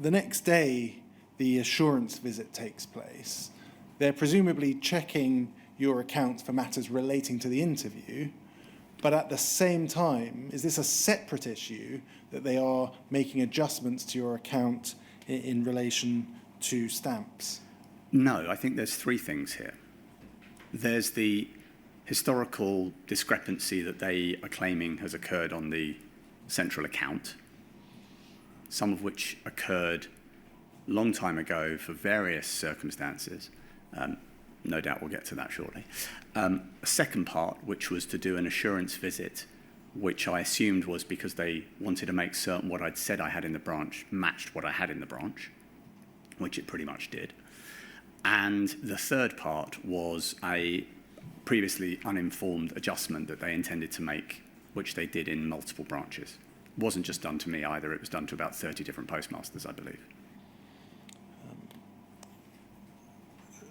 Speaker 2: The next day, the assurance visit takes place. They're presumably checking your accounts for matters relating to the interview. But at the same time, is this a separate issue that they are making adjustments to your account in relation to stamps?
Speaker 4: No, I think there's three things here. There's the historical discrepancy that they are claiming has occurred on the central account, some of which occurred a long time ago for various circumstances. No doubt we'll get to that shortly. A second part, which was to do an assurance visit which I assumed was because they wanted to make certain what I'd said I had in the branch matched what I had in the branch, which it pretty much did. And the third part was a previously uninformed adjustment that they intended to make, which they did in multiple branches. It wasn't just done to me either, it was done to about 30 different postmasters, I believe.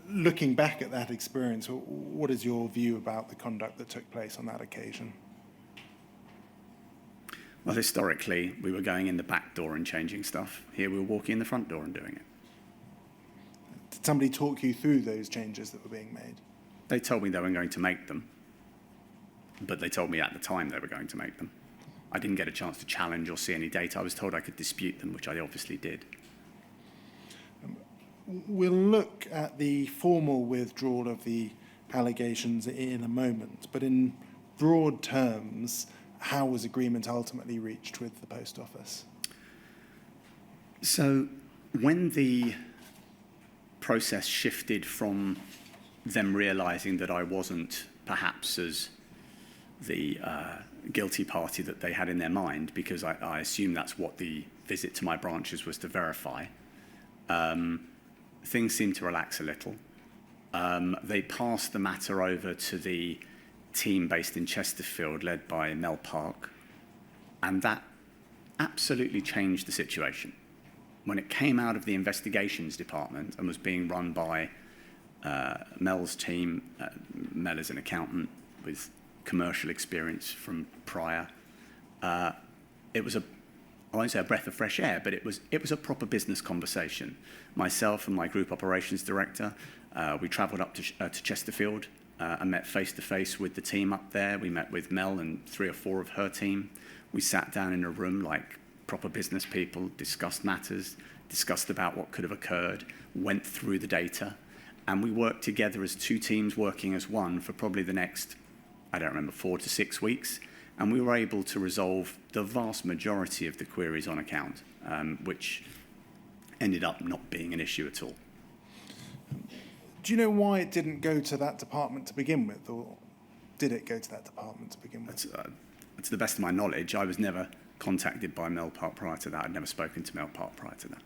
Speaker 2: Looking back at that experience, what is your view about the conduct that took place on that occasion?
Speaker 4: Well, historically, we were going in the back door and changing stuff. Here we were walking in the front door and doing it.
Speaker 2: Did somebody talk you through those changes that were being made?
Speaker 4: They told me they were going to make them, but they told me at the time they were going to make them. I didn't get a chance to challenge or see any data. I was told I could dispute them, which I obviously did.
Speaker 2: We'll look at the formal withdrawal of the allegations in a moment, but in broad terms, how was agreement ultimately reached with the Post Office?
Speaker 4: So when the process shifted from them realising that I wasn't perhaps as the guilty party that they had in their mind, because I assume that's what the visit to my branches was to verify, things seemed to relax a little. They passed the matter over to the team based in Chesterfield, led by Mel Park, and that absolutely changed the situation. When it came out of the investigations department and was being run by Mel's team, Mel is an accountant with commercial experience from prior, it was I won't say a breath of fresh air, but it was a proper business conversation. Myself and my group operations director, we travelled up to Chesterfield and met face-to-face with the team up there. We met with Mel and 3 or 4 of her team. We sat down in a room like proper business people, discussed matters, discussed about what could have occurred, went through the data, and we worked together as 2 teams working as one for probably the next, I don't remember, 4 to 6 weeks. And we were able to resolve the vast majority of the queries on account, which ended up not being an issue at all.
Speaker 2: Do you know why it didn't go to that department to begin with, or did it go to that department to begin with?
Speaker 4: To the best of my knowledge, I was never contacted by Mel Park prior to that. I'd never spoken to Mel Park prior to that.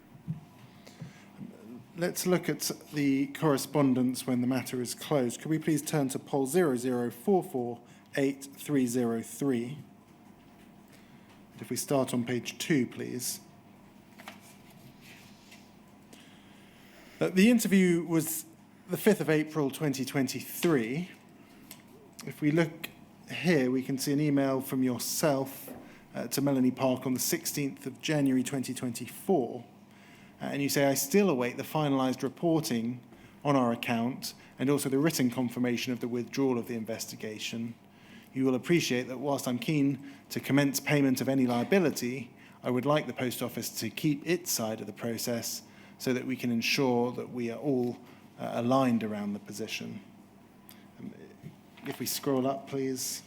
Speaker 2: Let's look at the correspondence when the matter is closed. Could we please turn to poll 0044803. If we start on page 2, please. The interview was the 5th of April 2023. If we look here, we can see an email from yourself to Melanie Park on the 16th of January 2024. And you say, I still await the finalised reporting on our account and also the written confirmation of the withdrawal of the investigation. You will appreciate that whilst I'm keen to commence payment of any liability, I would like the Post Office to keep its side of the process so that we can ensure that we are all aligned around the position. If we scroll up, please.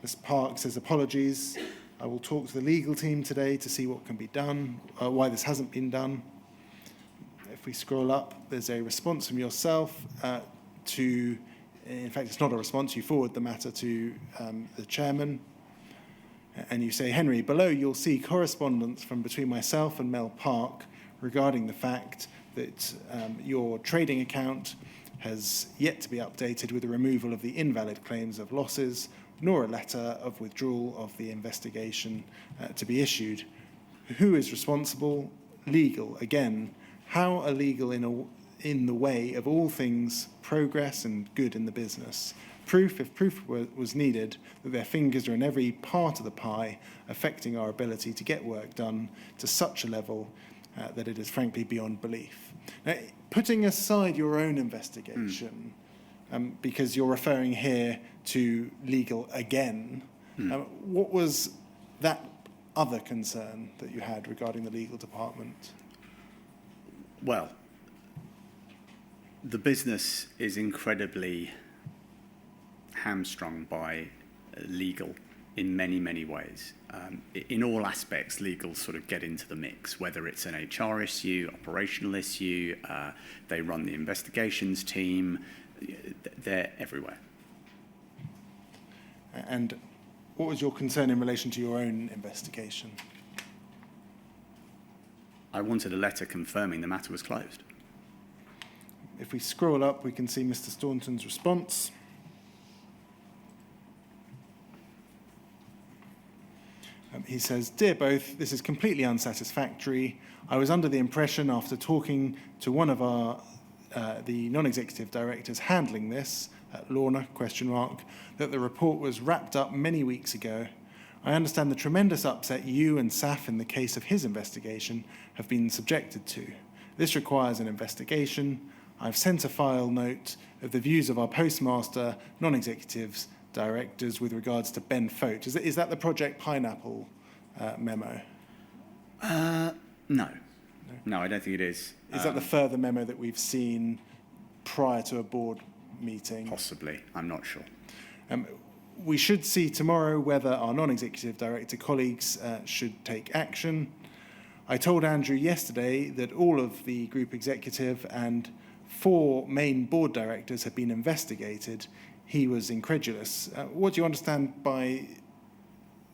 Speaker 2: Ms. Park says, apologies. I will talk to the legal team today to see what can be done, why this hasn't been done. If we scroll up, there's a response from yourself to, in fact, it's not a response, you forward the matter to the chairman, and you say, Henry, below you'll see correspondence from between myself and Mel Park regarding the fact that your trading account has yet to be updated with the removal of the invalid claims of losses, nor a letter of withdrawal of the investigation to be issued. Who is responsible? Legal. Again, how are legal in the way of all things progress and good in the business? Proof, if proof was needed, that their fingers are in every part of the pie, affecting our ability to get work done to such a level that it is frankly beyond belief. Now, putting aside your own investigation, because you're referring here to legal again, what was that other concern that you had regarding the legal department?
Speaker 4: Well, the business is incredibly hamstrung by legal in many, many ways. In all aspects, legal sort of get into the mix, whether it's an HR issue, operational issue, they run the investigations team, they're everywhere.
Speaker 2: And What was your concern in relation to your own investigation?
Speaker 4: I wanted a letter confirming the matter was closed.
Speaker 2: If we scroll up, we can see Mr. Staunton's response. He says, "Dear both, this is completely unsatisfactory. I was under the impression after talking to one of the non-executive directors handling this, Lorna, ? That the report was wrapped up many weeks ago. I understand the tremendous upset you and SAF in the case of his investigation have been subjected to. This requires an investigation. I've sent a file note of the views of our postmaster, non-executives, directors with regards to Ben Fote." Is that the Project Pineapple memo?
Speaker 4: No. No, I don't think it is.
Speaker 2: Is that the further memo that we've seen prior to a board meeting?
Speaker 4: Possibly. I'm not sure.
Speaker 2: We should see tomorrow whether our non-executive director colleagues should take action. I told Andrew yesterday that all of the group executive and 4 main board directors had been investigated. He was incredulous. What do you understand by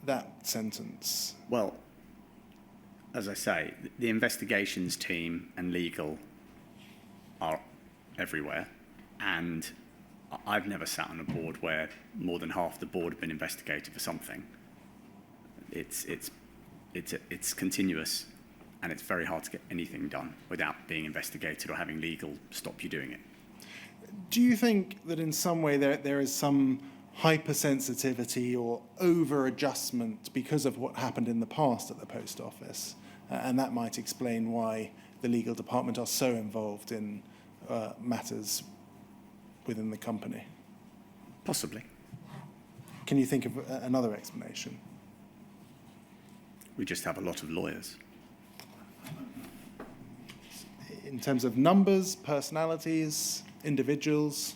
Speaker 2: that sentence?
Speaker 4: Well, as I say, the investigations team and legal are everywhere, and I've never sat on a board where more than half the board have been investigated for something. It's continuous, and it's very hard to get anything done without being investigated or having legal stop you doing it.
Speaker 2: Do you think that in some way there is some hypersensitivity or over-adjustment because of what happened in the past at the post office? And that might explain why the legal department are so involved in matters within the company?
Speaker 4: Possibly.
Speaker 2: Can you think of another explanation?
Speaker 4: We just have a lot of lawyers.
Speaker 2: In terms of numbers, personalities, individuals,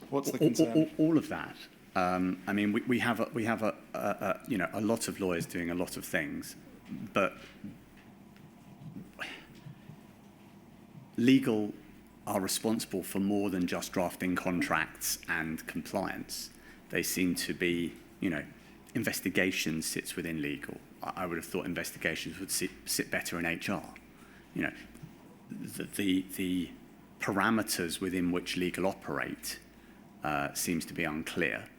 Speaker 2: what's the concern?
Speaker 4: All of that. I mean, we have a lot of lawyers doing a lot of things, but legal are responsible for more than just drafting contracts and compliance. They seem to be, investigation sits within legal. I would have thought investigations would sit better in HR. The parameters within which legal operate seems to be unclear.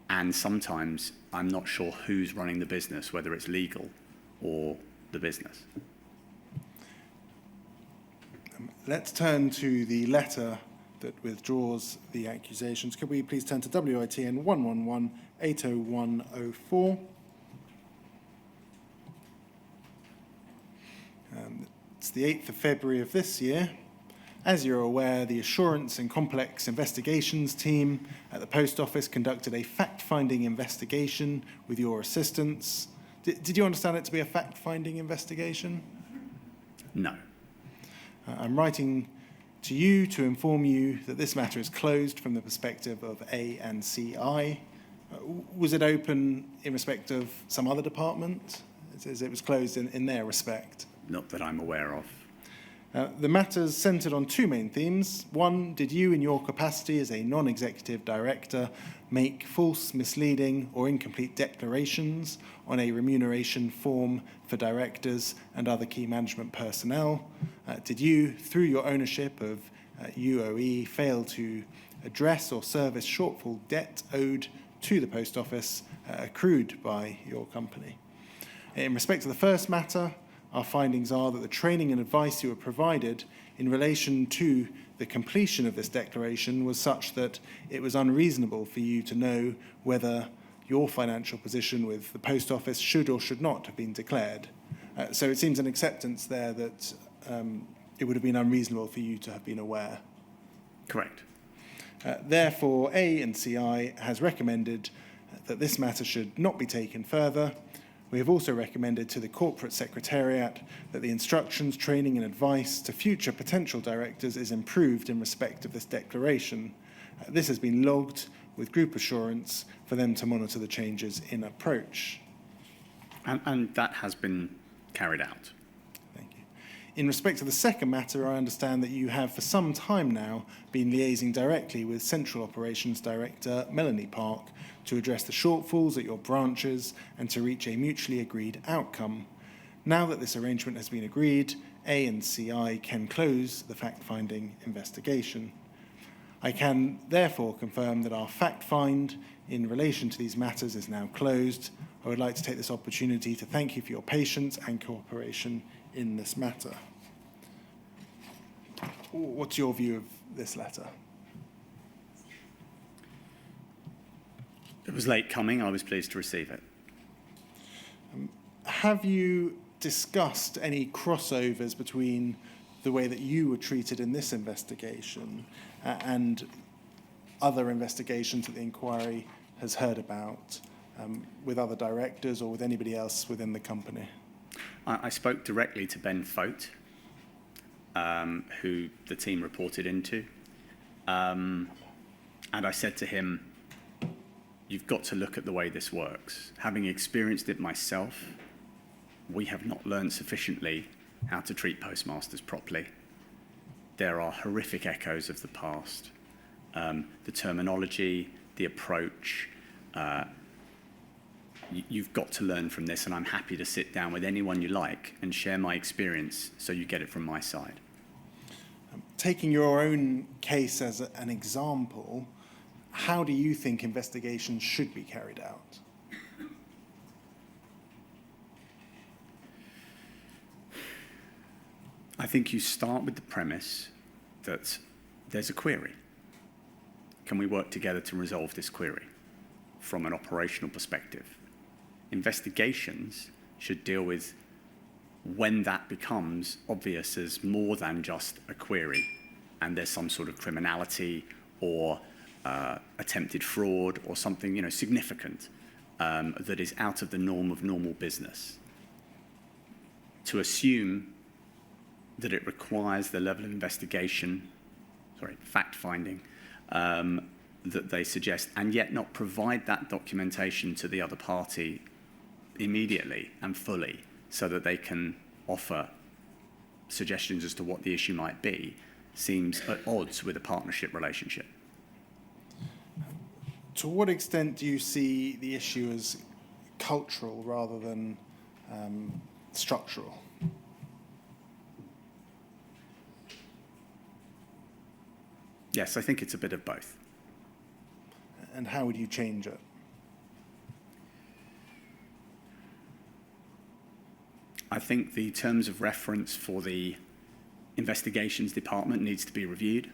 Speaker 4: And sometimes I'm not sure who's running the business, whether it's legal or the business.
Speaker 2: Let's turn to the letter that withdraws the accusations. Could we please turn to WITN 111-80104? It's the 8th of February of this year. As you're aware, the Assurance and Complex Investigations team at the Post Office conducted a fact-finding investigation with your assistance. Did you understand it to be a fact-finding investigation?
Speaker 4: No.
Speaker 2: I'm writing to you to inform you that this matter is closed from the perspective of A and CI. Was it open in respect of some other department? It says it was closed in their respect.
Speaker 4: Not that I'm aware of.
Speaker 2: The matters centred on 2 main themes. One, did you, in your capacity as a non-executive director, make false, misleading or incomplete declarations on a remuneration form for directors and other key management personnel? Did you, through your ownership of UOE, fail to address or service shortfall debt owed to the Post Office accrued by your company? In respect to the first matter, our findings are that the training and advice you were provided in relation to the completion of this declaration was such that it was unreasonable for you to know whether your financial position with the Post Office should or should not have been declared. So it seems an acceptance there that it would have been unreasonable for you to have been aware.
Speaker 4: Correct.
Speaker 2: Therefore, A and CI has recommended that this matter should not be taken further. We have also recommended to the Corporate Secretariat that the instructions, training and advice to future potential directors is improved in respect of this declaration. This has been logged with Group Assurance for them to monitor the changes in approach.
Speaker 4: And that has been carried out.
Speaker 2: Thank you. In respect to the second matter, I understand that you have for some time now been liaising directly with Central Operations Director Melanie Park to address the shortfalls at your branches and to reach a mutually agreed outcome. Now that this arrangement has been agreed, A and CI can close the fact-finding investigation. I can therefore confirm that our fact find in relation to these matters is now closed. I would like to take this opportunity to thank you for your patience and cooperation in this matter. What's your view of this letter?
Speaker 4: It was late coming. I was pleased to receive it.
Speaker 2: Have you discussed any crossovers between the way that you were treated in this investigation and other investigations that the inquiry has heard about with other directors or with anybody else within the company?
Speaker 4: I spoke directly to Ben Fote, who the team reported into, and I said to him, you've got to look at the way this works. Having experienced it myself, we have not learned sufficiently how to treat postmasters properly. There are horrific echoes of the past. The terminology, the approach, you've got to learn from this, and I'm happy to sit down with anyone you like and share my experience so you get it from my side.
Speaker 2: Taking your own case as an example, how do you think investigations should be carried out?
Speaker 4: I think you start with the premise that there's a query. Can we work together to resolve this query from an operational perspective? Investigations should deal with when that becomes obvious as more than just a query and there's some sort of criminality or attempted fraud or something significant that is out of the norm of normal business. To assume that it requires the level of fact-finding that they suggest, and yet not provide that documentation to the other party immediately and fully so that they can offer suggestions as to what the issue might be, seems at odds with a partnership relationship.
Speaker 2: To what extent do you see the issue as cultural rather than structural?
Speaker 4: Yes, I think it's a bit of both.
Speaker 2: And how would you change it?
Speaker 4: I think the terms of reference for the investigations department needs to be reviewed.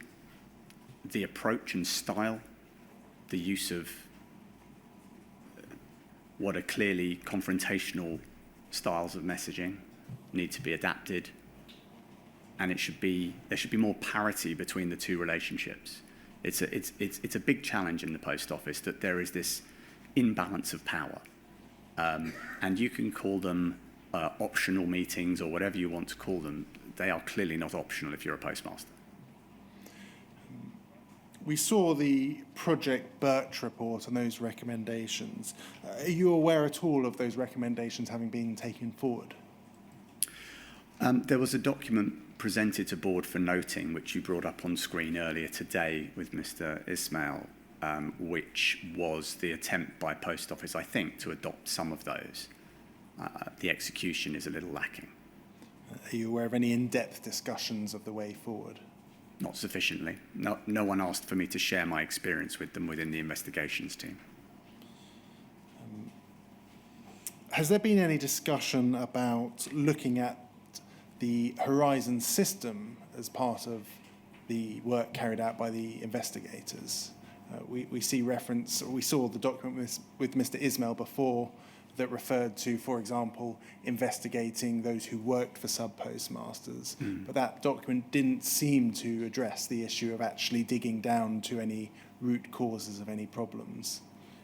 Speaker 4: The approach and style, the use of what are clearly confrontational styles of messaging need to be adapted. And there should be more parity between the two relationships. It's a big challenge in the post office that there is this imbalance of power. And you can call them optional meetings or whatever you want to call them. They are clearly not optional if you're a postmaster.
Speaker 2: We saw the Project Birch report and those recommendations. Are you aware at all of those recommendations having been taken forward?
Speaker 4: There was a document presented to board for noting, which you brought up on screen earlier today with Mr. Ismail, which was the attempt by Post Office, I think, to adopt some of those. The execution is a little lacking.
Speaker 2: Are you aware of any in-depth discussions of the way forward?
Speaker 4: Not sufficiently. No one asked for me to share my experience with them within the investigations team.
Speaker 2: Has there been any discussion about looking at the Horizon system as part of the work carried out by the investigators? We saw the document with Mr. Ismail before that referred to, for example, investigating those who worked for sub-postmasters. But that document didn't seem to address the issue of actually digging down to any root causes of any problems.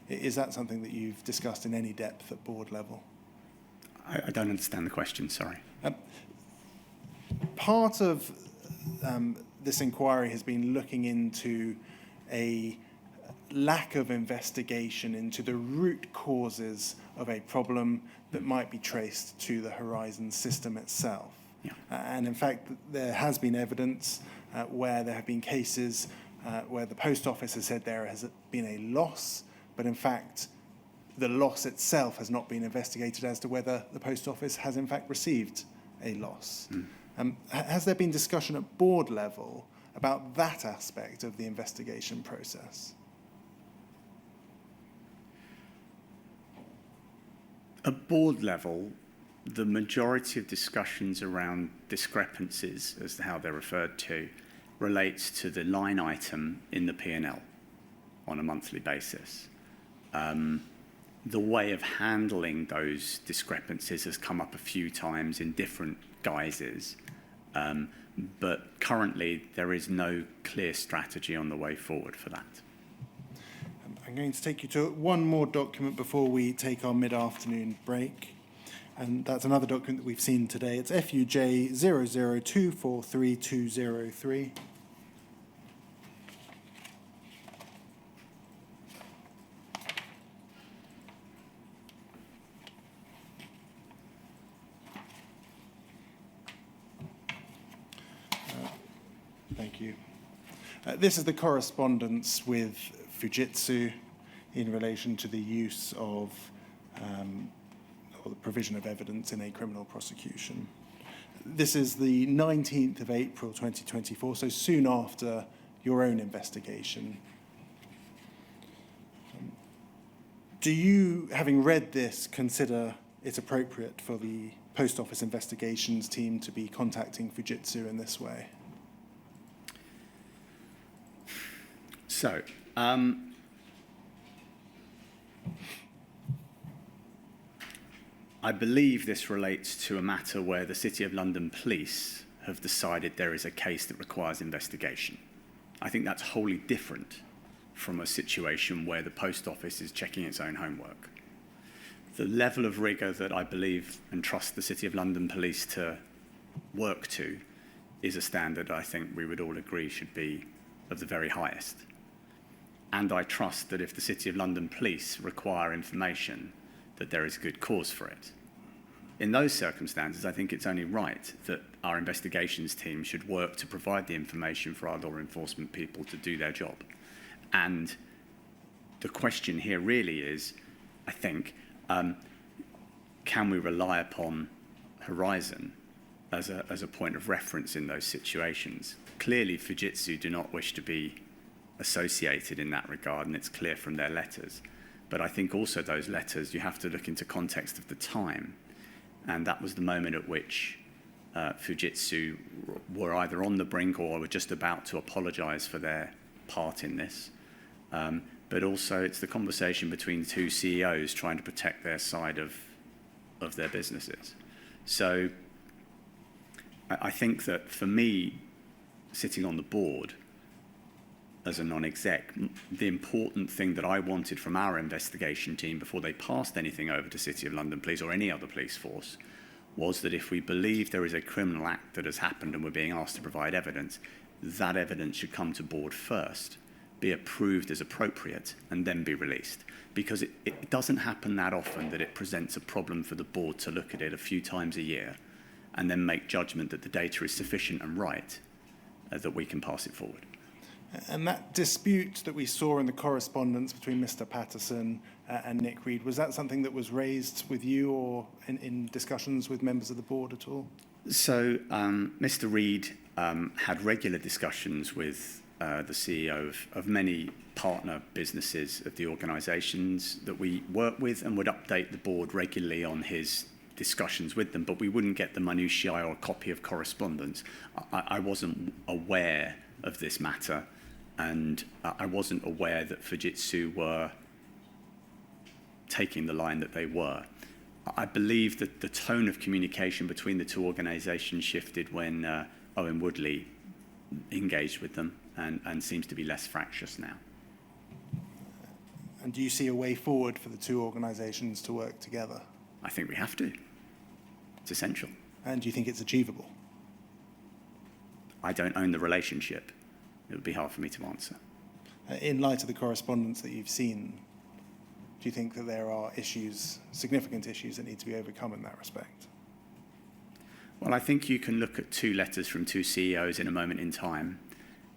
Speaker 2: Is that something that you've discussed in any depth at board level?
Speaker 4: I don't understand the question, sorry.
Speaker 2: Part of this inquiry has been looking into a lack of investigation into the root causes of a problem that might be traced to the Horizon system itself.
Speaker 4: Yeah.
Speaker 2: And in fact, there has been evidence where there have been cases where the Post Office has said there has been a loss but in fact the loss itself has not been investigated as to whether the post office has in fact received a loss. Has there been discussion at board level about that aspect of the investigation process?
Speaker 4: At board level, the majority of discussions around discrepancies, as to how they're referred to, relates to the line item in the P&L on a monthly basis. The way of handling those discrepancies has come up a few times in different guises, but currently there is no clear strategy on the way forward for that.
Speaker 2: I'm going to take you to one more document before we take our mid-afternoon break, and that's another document that we've seen today. It's FUJ 002432203. Thank you. This is the correspondence with Fujitsu in relation to the use of or the provision of evidence in a criminal prosecution. This is the 19th of April 2024, so soon after your own investigation. Do you, having read this, consider it appropriate for the Post Office investigations team to be contacting Fujitsu in this way?
Speaker 4: So, I believe this relates to a matter where the City of London Police have decided there is a case that requires investigation. I think that's wholly different from a situation where the Post Office is checking its own homework. The level of rigour that I believe and trust the City of London Police to work to is a standard I think we would all agree should be of the very highest. And I trust that if the City of London Police require information, that there is good cause for it. In those circumstances, I think it's only right that our investigations team should work to provide the information for our law enforcement people to do their job. And the question here really is, I think, can we rely upon Horizon as a point of reference in those situations? Clearly, Fujitsu do not wish to be associated in that regard, and it's clear from their letters. But I think also those letters, you have to look into context of the time. And that was the moment at which Fujitsu were either on the brink or were just about to apologise for their part in this. But also it's the conversation between two CEOs trying to protect their side of their businesses. So I think that for me, sitting on the board as a non-exec, the important thing that I wanted from our investigation team before they passed anything over to City of London Police or any other police force was that if we believe there is a criminal act that has happened and we're being asked to provide evidence, that evidence should come to board first, be approved as appropriate, and then be released. Because it doesn't happen that often that it presents a problem for the board to look at it a few times a year and then make judgment that the data is sufficient and right, that we can pass it forward.
Speaker 2: And that dispute that we saw in the correspondence between Mr. Patterson and Nick Reed, was that something that was raised with you or in discussions with members of the board at all?
Speaker 4: So Mr. Reed had regular discussions with the CEO of many partner businesses of the organisations that we work with, and would update the board regularly on his discussions with them, but we wouldn't get the minutiae or a copy of correspondence. I wasn't aware of this matter, and I wasn't aware that Fujitsu were taking the line that they were. I believe that the tone of communication between the two organisations shifted when Owen Woodley engaged with them and seems to be less fractious now.
Speaker 2: And do you see a way forward for the two organisations to work together?
Speaker 4: I think we have to. It's essential.
Speaker 2: And do you think it's achievable?
Speaker 4: I don't own the relationship. It would be hard for me to answer.
Speaker 2: In light of the correspondence that you've seen, do you think that there are issues, significant issues, that need to be overcome in that respect?
Speaker 4: Well, I think you can look at two letters from two CEOs in a moment in time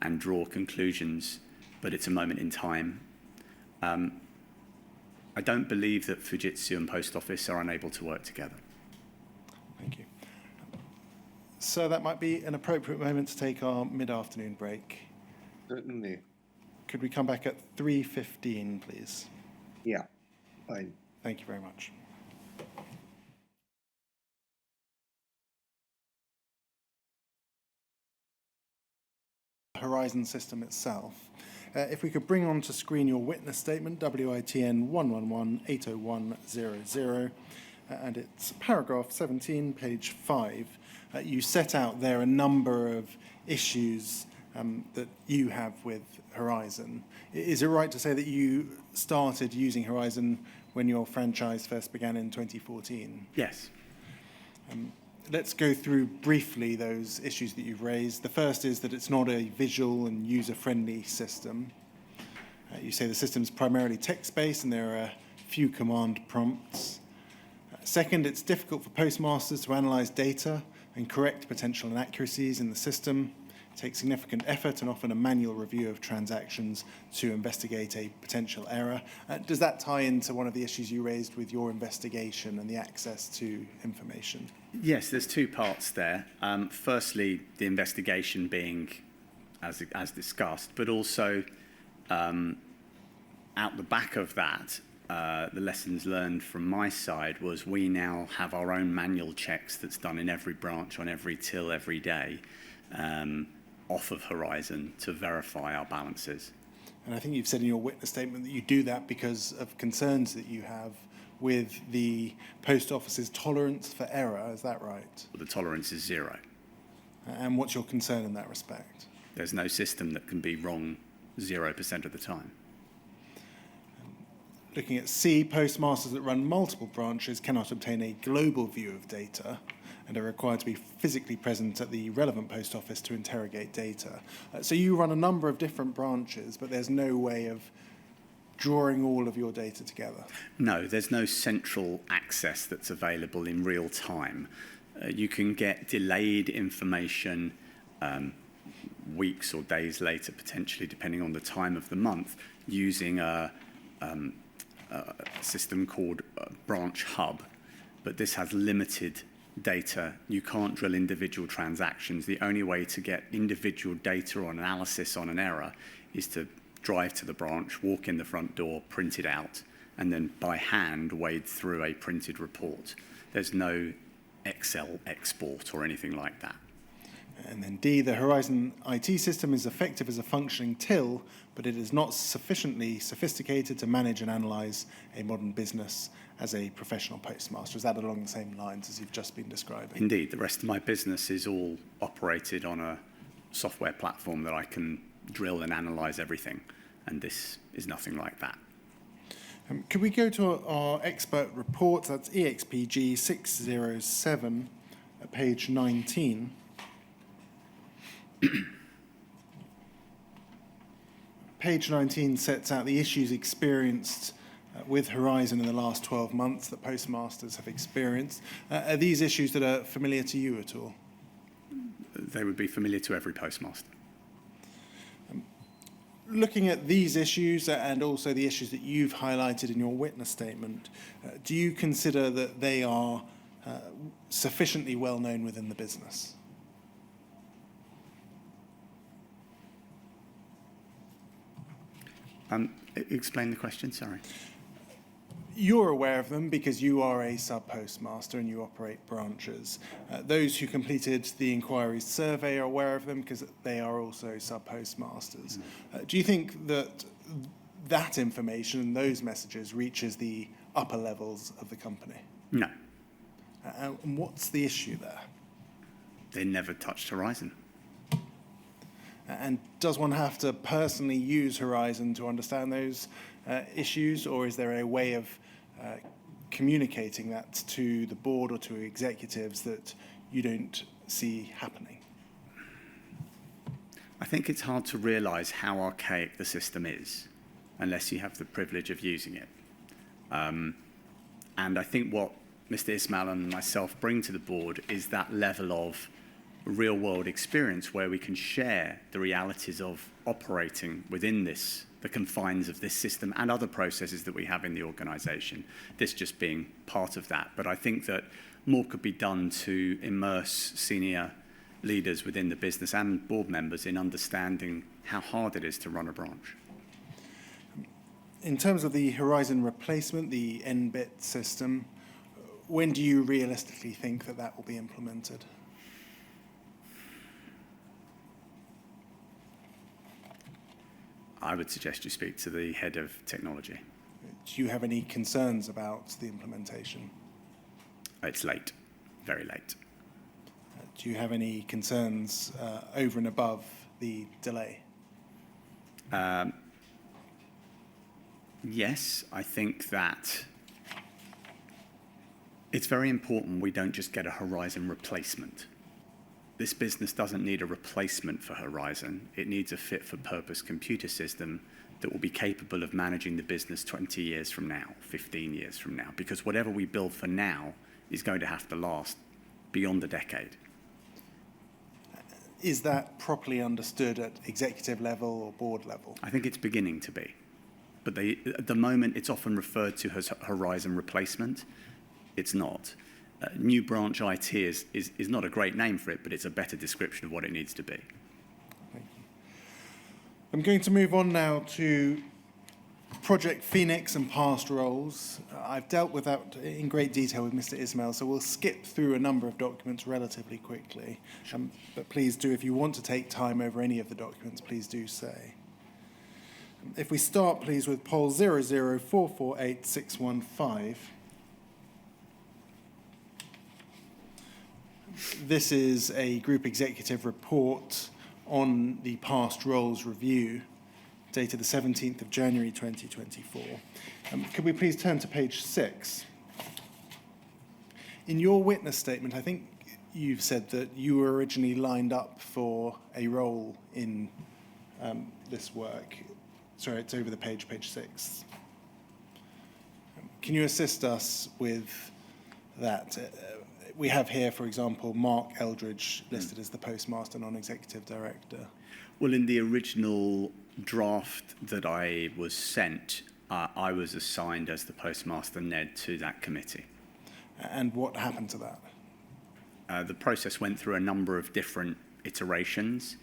Speaker 4: and draw conclusions, but it's a moment in time. I don't believe that Fujitsu and Post Office are unable to work together.
Speaker 2: Thank you. So that might be an appropriate moment to take our mid-afternoon break.
Speaker 1: Certainly.
Speaker 2: Could we come back at 3:15, please?
Speaker 1: Yeah, fine.
Speaker 2: Thank you very much. Horizon system itself. If we could bring onto screen your witness statement, WITN 111-80100, and it's paragraph 17, page 5. You set out there a number of issues that you have with Horizon. Is it right to say that you started using Horizon when your franchise first began in 2014?
Speaker 4: Yes.
Speaker 2: Let's go through briefly those issues that you've raised. The first is that it's not a visual and user-friendly system. You say the system is primarily text-based and there are few command prompts. Second, it's difficult for postmasters to analyze data and correct potential inaccuracies in the system. It takes significant effort and often a manual review of transactions to investigate a potential error. Does that tie into one of the issues you raised with your investigation and the access to information?
Speaker 4: Yes, there's two parts there. Firstly, the investigation being as discussed, but also out the back of that, the lessons learned from my side was we now have our own manual checks that's done in every branch, on every till, every day, off of Horizon to verify our balances.
Speaker 2: And I think you've said in your witness statement that you do that because of concerns that you have with the Post Office's tolerance for error. Is that right?
Speaker 4: The tolerance is 0.
Speaker 2: And what's your concern in that respect?
Speaker 4: There's no system that can be wrong 0% of the time.
Speaker 2: Looking at C, postmasters that run multiple branches cannot obtain a global view of data and are required to be physically present at the relevant post office to interrogate data. So you run a number of different branches, but there's no way of drawing all of your data together.
Speaker 4: No, there's no central access that's available in real time. You can get delayed information weeks or days later, potentially, depending on the time of the month, using a system called Branch Hub. But this has limited data. You can't drill individual transactions. The only way to get individual data or analysis on an error is to drive to the branch, walk in the front door, print it out, and then by hand wade through a printed report. There's no Excel export or anything like that.
Speaker 2: And then D, the Horizon IT system is effective as a functioning till, but it is not sufficiently sophisticated to manage and analyze a modern business as a professional postmaster. Is that along the same lines as you've just been describing?
Speaker 4: Indeed, the rest of my business is all operated on a software platform that I can drill and analyze everything, and this is nothing like that.
Speaker 2: Could we go to our expert report? That's EXPG 607 at page 19. Page 19 sets out the issues experienced with Horizon in the last 12 months that postmasters have experienced. Are these issues that are familiar to you at all?
Speaker 4: They would be familiar to every postmaster.
Speaker 2: Looking at these issues and also the issues that you've highlighted in your witness statement, do you consider that they are sufficiently well known within the business?
Speaker 4: Explain the question, sorry.
Speaker 2: You're aware of them because you are a sub-postmaster and you operate branches. Those who completed the inquiries survey are aware of them because they are also sub-postmasters. Do you think that that information and those messages reaches the upper levels of the company?
Speaker 4: No.
Speaker 2: And what's the issue there?
Speaker 4: They never touched Horizon.
Speaker 2: And does one have to personally use Horizon to understand those issues, or is there a way of communicating that to the board or to executives that you don't see happening?
Speaker 4: I think it's hard to realise how archaic the system is unless you have the privilege of using it. And I think what Mr. Ismail and myself bring to the board is that level of real-world experience where we can share the realities of operating within the confines of this system and other processes that we have in the organisation, this just being part of that. But I think that more could be done to immerse senior leaders within the business and board members in understanding how hard it is to run a branch.
Speaker 2: In terms of the Horizon replacement, the NBIT system, when do you realistically think that that will be implemented?
Speaker 4: I would suggest you speak to the head of technology.
Speaker 2: Do you have any concerns about the implementation?
Speaker 4: It's late, very late.
Speaker 2: Do you have any concerns over and above the delay?
Speaker 4: Yes, I think that it's very important we don't just get a Horizon replacement. This business doesn't need a replacement for Horizon. It needs a fit-for-purpose computer system that will be capable of managing the business 20 years from now, 15 years from now, because whatever we build for now is going to have to last beyond a decade.
Speaker 2: Is that properly understood at executive level or board level?
Speaker 4: I think it's beginning to be. But at the moment, it's often referred to as Horizon replacement. It's not. New branch IT is not a great name for it, but it's a better description of what it needs to be.
Speaker 2: Thank you. I'm going to move on now to Project Phoenix and past roles. I've dealt with that in great detail with Mr. Ismail, so we'll skip through a number of documents relatively quickly. But please do, if you want to take time over any of the documents, please do say. If we start, please, with poll 00448-615. This is a group executive report on the past roles review, dated the 17th of January 2024. Could we please turn to page 6? In your witness statement, I think you've said that you were originally lined up for a role in this work. Sorry, it's over the page 6. Can you assist us with that? We have here, for example, Mark Eldridge listed as the postmaster non-executive director.
Speaker 4: Well, in the original draft that I was sent, I was assigned as the postmaster NED to that committee.
Speaker 2: And what happened to that?
Speaker 4: The process went through a number of different iterations,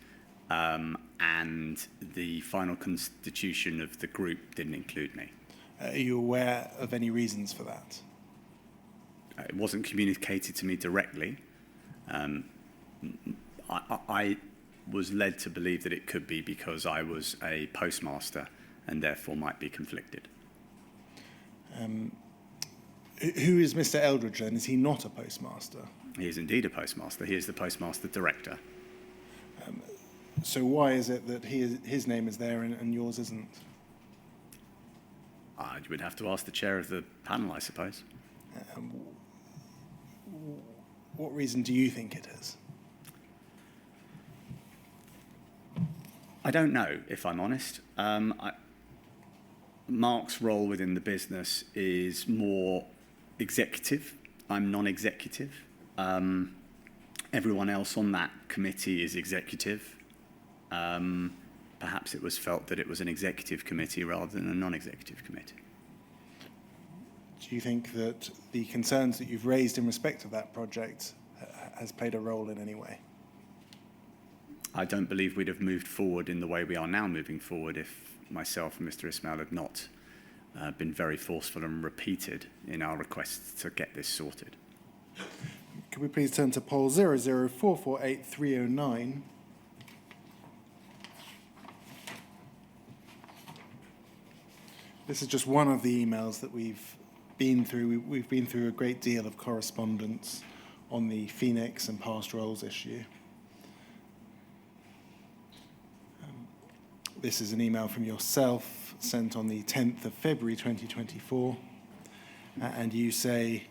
Speaker 4: and the final constitution of the group didn't include me.
Speaker 2: Are you aware of any reasons for that?
Speaker 4: It wasn't communicated to me directly. I was led to believe that it could be because I was a postmaster and therefore might be conflicted.
Speaker 2: Who is Mr. Eldridge then? Is he not a postmaster?
Speaker 4: He is indeed a postmaster. He is the postmaster director.
Speaker 2: So why is it that his name is there and yours isn't?
Speaker 4: You would have to ask the chair of the panel, I suppose.
Speaker 2: What reason do you think it is?
Speaker 4: I don't know, if I'm honest. Mark's role within the business is more executive. I'm non-executive. Everyone else on that committee is executive. Perhaps it was felt that it was an executive committee rather than a non-executive committee.
Speaker 2: Do you think that the concerns that you've raised in respect of that project has played a role in any way?
Speaker 4: I don't believe we'd have moved forward in the way we are now moving forward if myself and Mr. Ismail had not been very forceful and repeated in our requests to get this sorted.
Speaker 2: Could we please turn to poll 00448-309? This is just one of the emails that we've been through. We've been through a great deal of correspondence on the Phoenix and past roles issue. This is an email from yourself sent on the 10th of February 2024, and you say,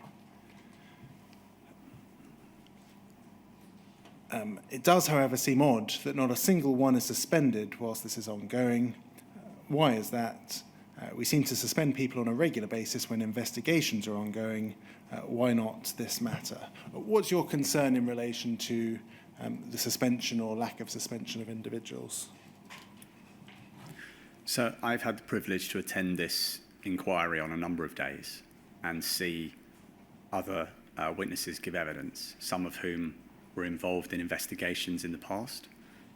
Speaker 2: it does, however, seem odd that not a single one is suspended whilst this is ongoing. Why is that? We seem to suspend people on a regular basis when investigations are ongoing. Why not this matter? What's your concern in relation to the suspension or lack of suspension of individuals?
Speaker 4: So I've had the privilege to attend this inquiry on a number of days and see other witnesses give evidence, some of whom were involved in investigations in the past,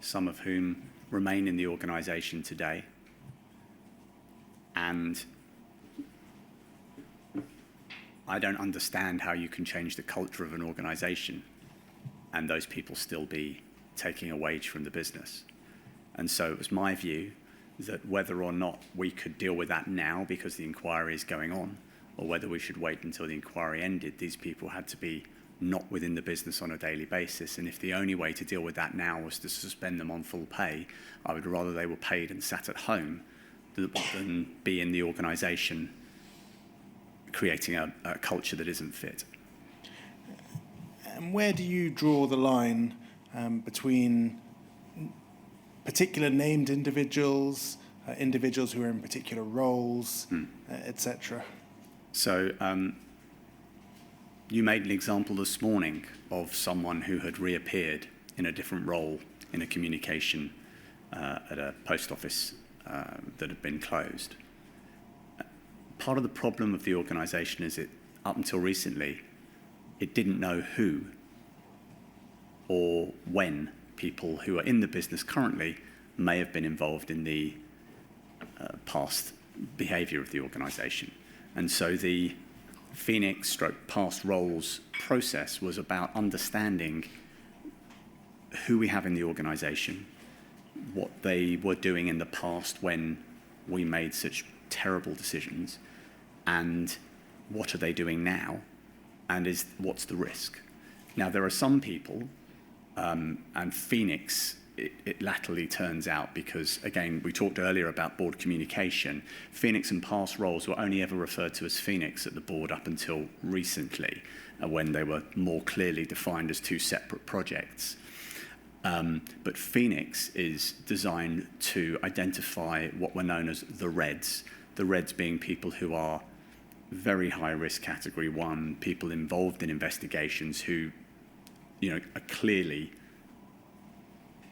Speaker 4: some of whom remain in the organisation today. And I don't understand how you can change the culture of an organisation and those people still be taking a wage from the business. And so it was my view that whether or not we could deal with that now because the inquiry is going on, or whether we should wait until the inquiry ended, these people had to be not within the business on a daily basis. And if the only way to deal with that now was to suspend them on full pay, I would rather they were paid and sat at home than be in the organisation creating a culture that isn't fit.
Speaker 2: And where do you draw the line between particular named individuals, individuals who are in particular roles, etc.?
Speaker 4: So you made an example this morning of someone who had reappeared in a different role in a communication at a post office that had been closed. Part of the problem of the organisation is it, up until recently, it didn't know who or when people who are in the business currently may have been involved in the past behaviour of the organisation. And so the Phoenix / past roles process was about understanding who we have in the organisation, what they were doing in the past when we made such terrible decisions, and what are they doing now, and what's the risk. Now, there are some people, and Phoenix, it latterly turns out, because, again, we talked earlier about board communication. Phoenix and past roles were only ever referred to as Phoenix at the board up until recently, when they were more clearly defined as two separate projects. But Phoenix is designed to identify what were known as the Reds being people who are very high risk category 1, people involved in investigations who, are clearly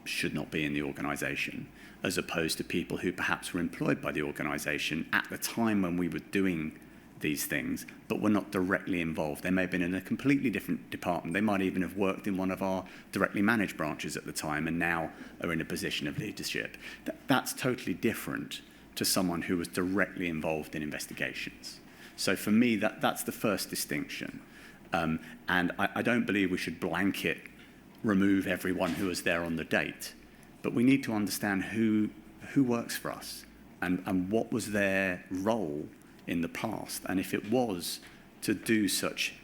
Speaker 4: should not be in the organisation, as opposed to people who perhaps were employed by the organisation at the time when we were doing these things, but were not directly involved. They may have been in a completely different department. They might even have worked in one of our directly managed branches at the time and now are in a position of leadership. That's totally different to someone who was directly involved in investigations. So for me, that's the first distinction. And I don't believe we should blanket remove everyone who was there on the date, but we need to understand who works for us and what was their role in the past. And if it was to do such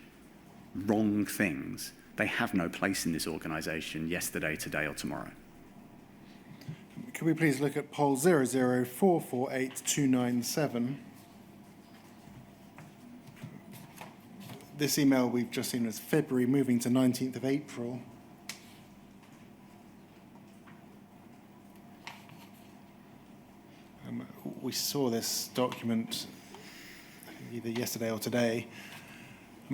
Speaker 4: wrong things, they have no place in this organisation yesterday, today or tomorrow.
Speaker 2: Could we please look at poll 004482997? This email we've just seen was February, moving to 19th of April. We saw this document either yesterday or today.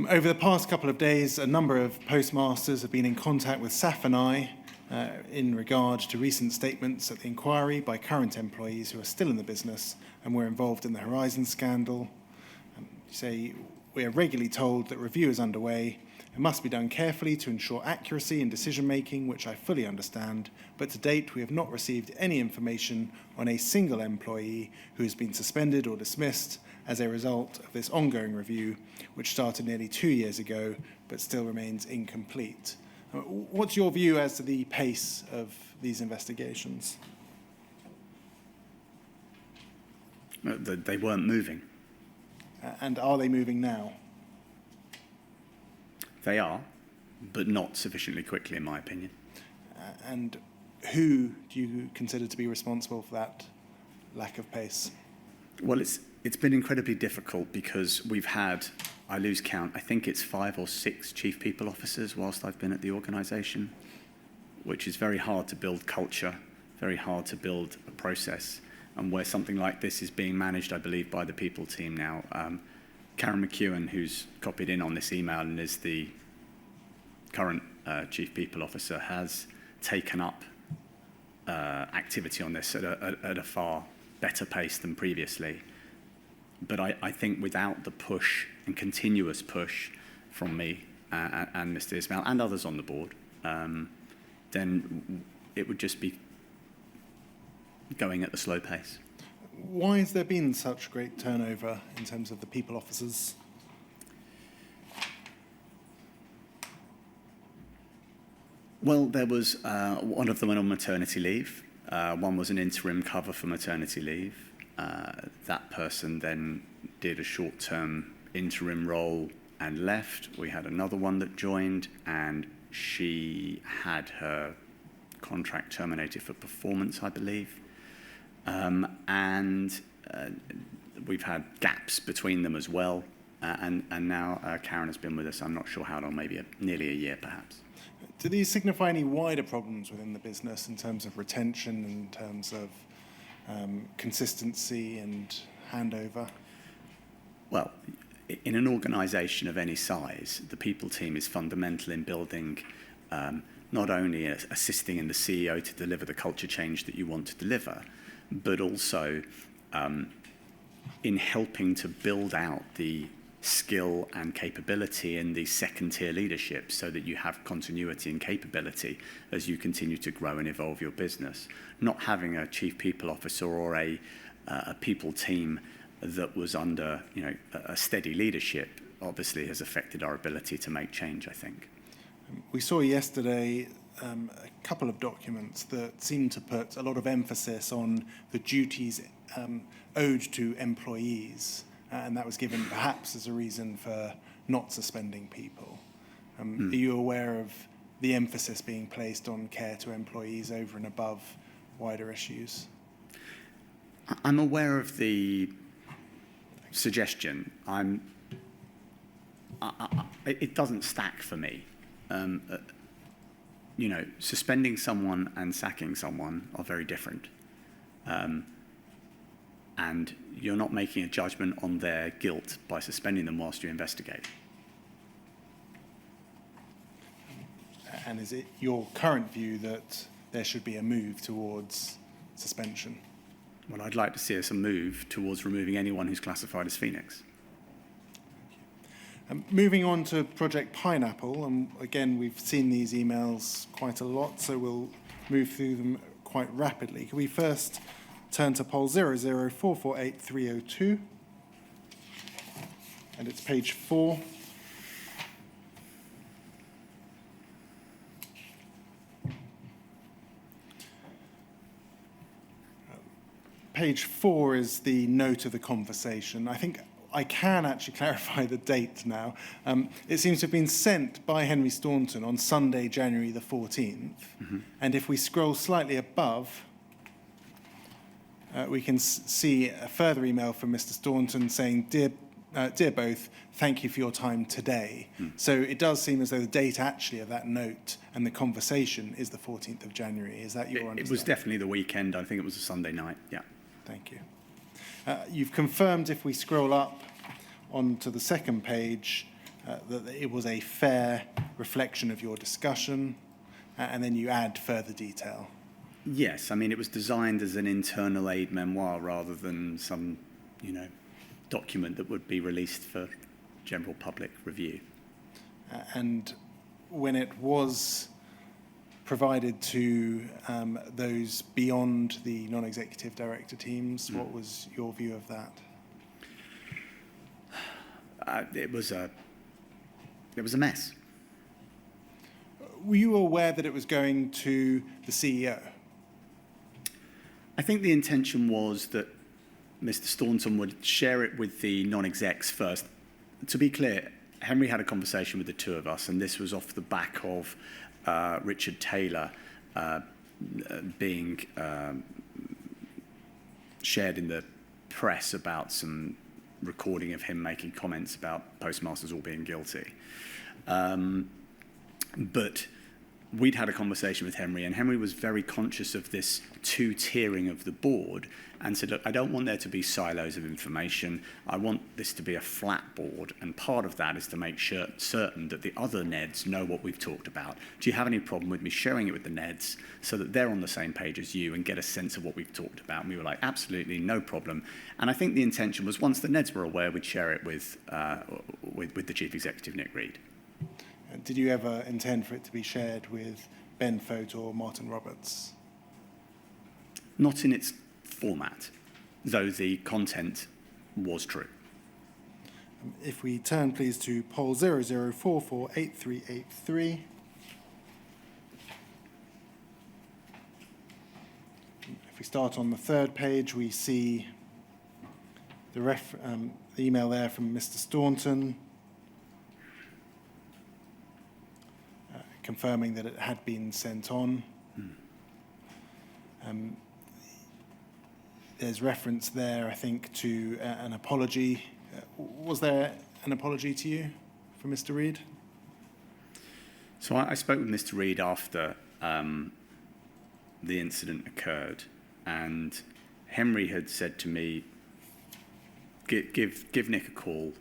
Speaker 2: Over the past couple of days, a number of postmasters have been in contact with SAF and I in regard to recent statements at the inquiry by current employees who are still in the business and were involved in the Horizon scandal. We are regularly told that review is underway. It must be done carefully to ensure accuracy in decision-making, which I fully understand, but to date we have not received any information on a single employee who has been suspended or dismissed as a result of this ongoing review, which started nearly 2 years ago, but still remains incomplete. What's your view as to the pace of these investigations?
Speaker 4: They weren't moving.
Speaker 2: And are they moving now?
Speaker 4: They are, but not sufficiently quickly, in my opinion.
Speaker 2: And who do you consider to be responsible for that lack of pace?
Speaker 4: Well, it's been incredibly difficult because we've had, I lose count, I think it's 5 or 6 chief people officers whilst I've been at the organisation, which is very hard to build culture, very hard to build a process, and where something like this is being managed, I believe, by the people team now. Karen McEwen, who's copied in on this email and is the current Chief People Officer, has taken up activity on this at a far better pace than previously. But I think without the push and continuous push from me and Mr. Ismail and others on the board, then it would just be going at the slow pace.
Speaker 2: Why has there been such great turnover in terms of the people officers?
Speaker 4: Well, there was one of them went on maternity leave. One was an interim cover for maternity leave. That person then did a short-term interim role and left. We had another one that joined, and she had her contract terminated for performance, I believe. And we've had gaps between them as well. And now Karen has been with us, I'm not sure how long, maybe nearly a year perhaps.
Speaker 2: Do these signify any wider problems within the business in terms of retention, in terms of consistency and handover?
Speaker 4: Well, in an organisation of any size, the people team is fundamental in building, not only assisting in the CEO to deliver the culture change that you want to deliver, but also in helping to build out the skill and capability in the second-tier leadership so that you have continuity and capability as you continue to grow and evolve your business. Not having a chief people officer or a people team that was under a steady leadership obviously has affected our ability to make change, I think.
Speaker 2: We saw yesterday a couple of documents that seemed to put a lot of emphasis on the duties owed to employees, and that was given perhaps as a reason for not suspending people. Are you aware of the emphasis being placed on care to employees over and above wider issues?
Speaker 4: I'm aware of the suggestion. It doesn't stack for me. Suspending someone and sacking someone are very different. And you're not making a judgment on their guilt by suspending them whilst you investigate.
Speaker 2: And is it your current view that there should be a move towards suspension?
Speaker 4: Well, I'd like to see us a move towards removing anyone who's classified as Phoenix.
Speaker 2: Moving on to Project Pineapple, and again, we've seen these emails quite a lot, so we'll move through them quite rapidly. Can we first turn to poll 00448-302, and it's page 4. Page 4 is the note of the conversation. I think I can actually clarify the date now. It seems to have been sent by Henry Staunton on Sunday, January the 14th. Mm-hmm. And if we scroll slightly above, we can see a further email from Mr. Staunton saying, Dear both, thank you for your time today. So it does seem as though the date actually of that note and the conversation is the 14th of January. Is that your understanding?
Speaker 4: It was definitely the weekend. I think it was a Sunday night, yeah.
Speaker 2: Thank you. You've confirmed, if we scroll up onto the second page, that it was a fair reflection of your discussion, and then you add further detail.
Speaker 4: Yes, I mean, it was designed as an internal aid memoir rather than some, document that would be released for general public review.
Speaker 2: And when it was provided to those beyond the non-executive director teams, what was your view of that?
Speaker 4: It was a mess.
Speaker 2: Were you aware that it was going to the CEO?
Speaker 4: I think the intention was that Mr. Staunton would share it with the non-execs first. To be clear, Henry had a conversation with the two of us, and this was off the back of Richard Taylor being shared in the press about some recording of him making comments about postmasters all being guilty. But we'd had a conversation with Henry, and Henry was very conscious of this two-tiering of the board and said, look, I don't want there to be silos of information. I want this to be a flat board, and part of that is to make sure, certain that the other NEDs know what we've talked about. Do you have any problem with me sharing it with the NEDs so that they're on the same page as you and get a sense of what we've talked about? And we were like, absolutely, no problem. And I think the intention was once the NEDs were aware, we'd share it with the Chief Executive, Nick Reed.
Speaker 2: Did you ever intend for it to be shared with Ben Fote or Martin Roberts?
Speaker 4: Not in its format, though the content was true.
Speaker 2: If we turn, please, to poll 00448383. If we start on the third page, we see the email there from Mr. Staunton, confirming that it had been sent on. There's reference there, I think, to an apology. Was there an apology to you from Mr. Reed?
Speaker 4: So I spoke with Mr. Reed after the incident occurred, and Henry had said to me, give Nick a call.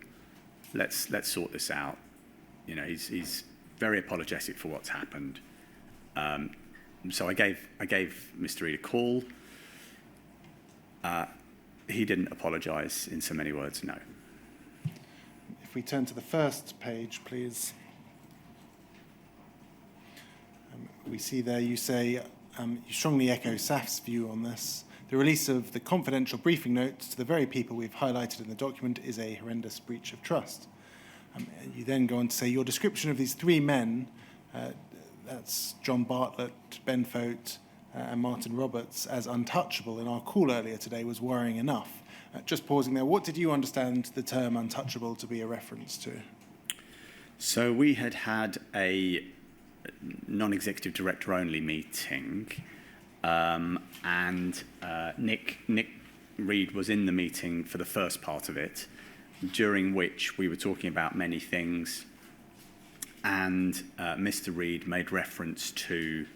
Speaker 4: Let's sort this out. You know, he's very apologetic for what's happened. So I gave Mr. Reed a call. He didn't apologise in so many words, no.
Speaker 2: If we turn to the first page, please. We see there you say, you strongly echo SAF's view on this. The release of the confidential briefing notes to the very people we've highlighted in the document is a horrendous breach of trust. You then go on to say, your description of these three men, that's John Bartlett, Ben Fote, and Martin Roberts, as untouchable in our call earlier today was worrying enough. Just pausing there, what did you understand the term untouchable to be a reference to?
Speaker 4: So we had a non-executive director only meeting, and Nick Reed was in the meeting for the first part of it, during which we were talking about many things, and Mr. Reed made reference to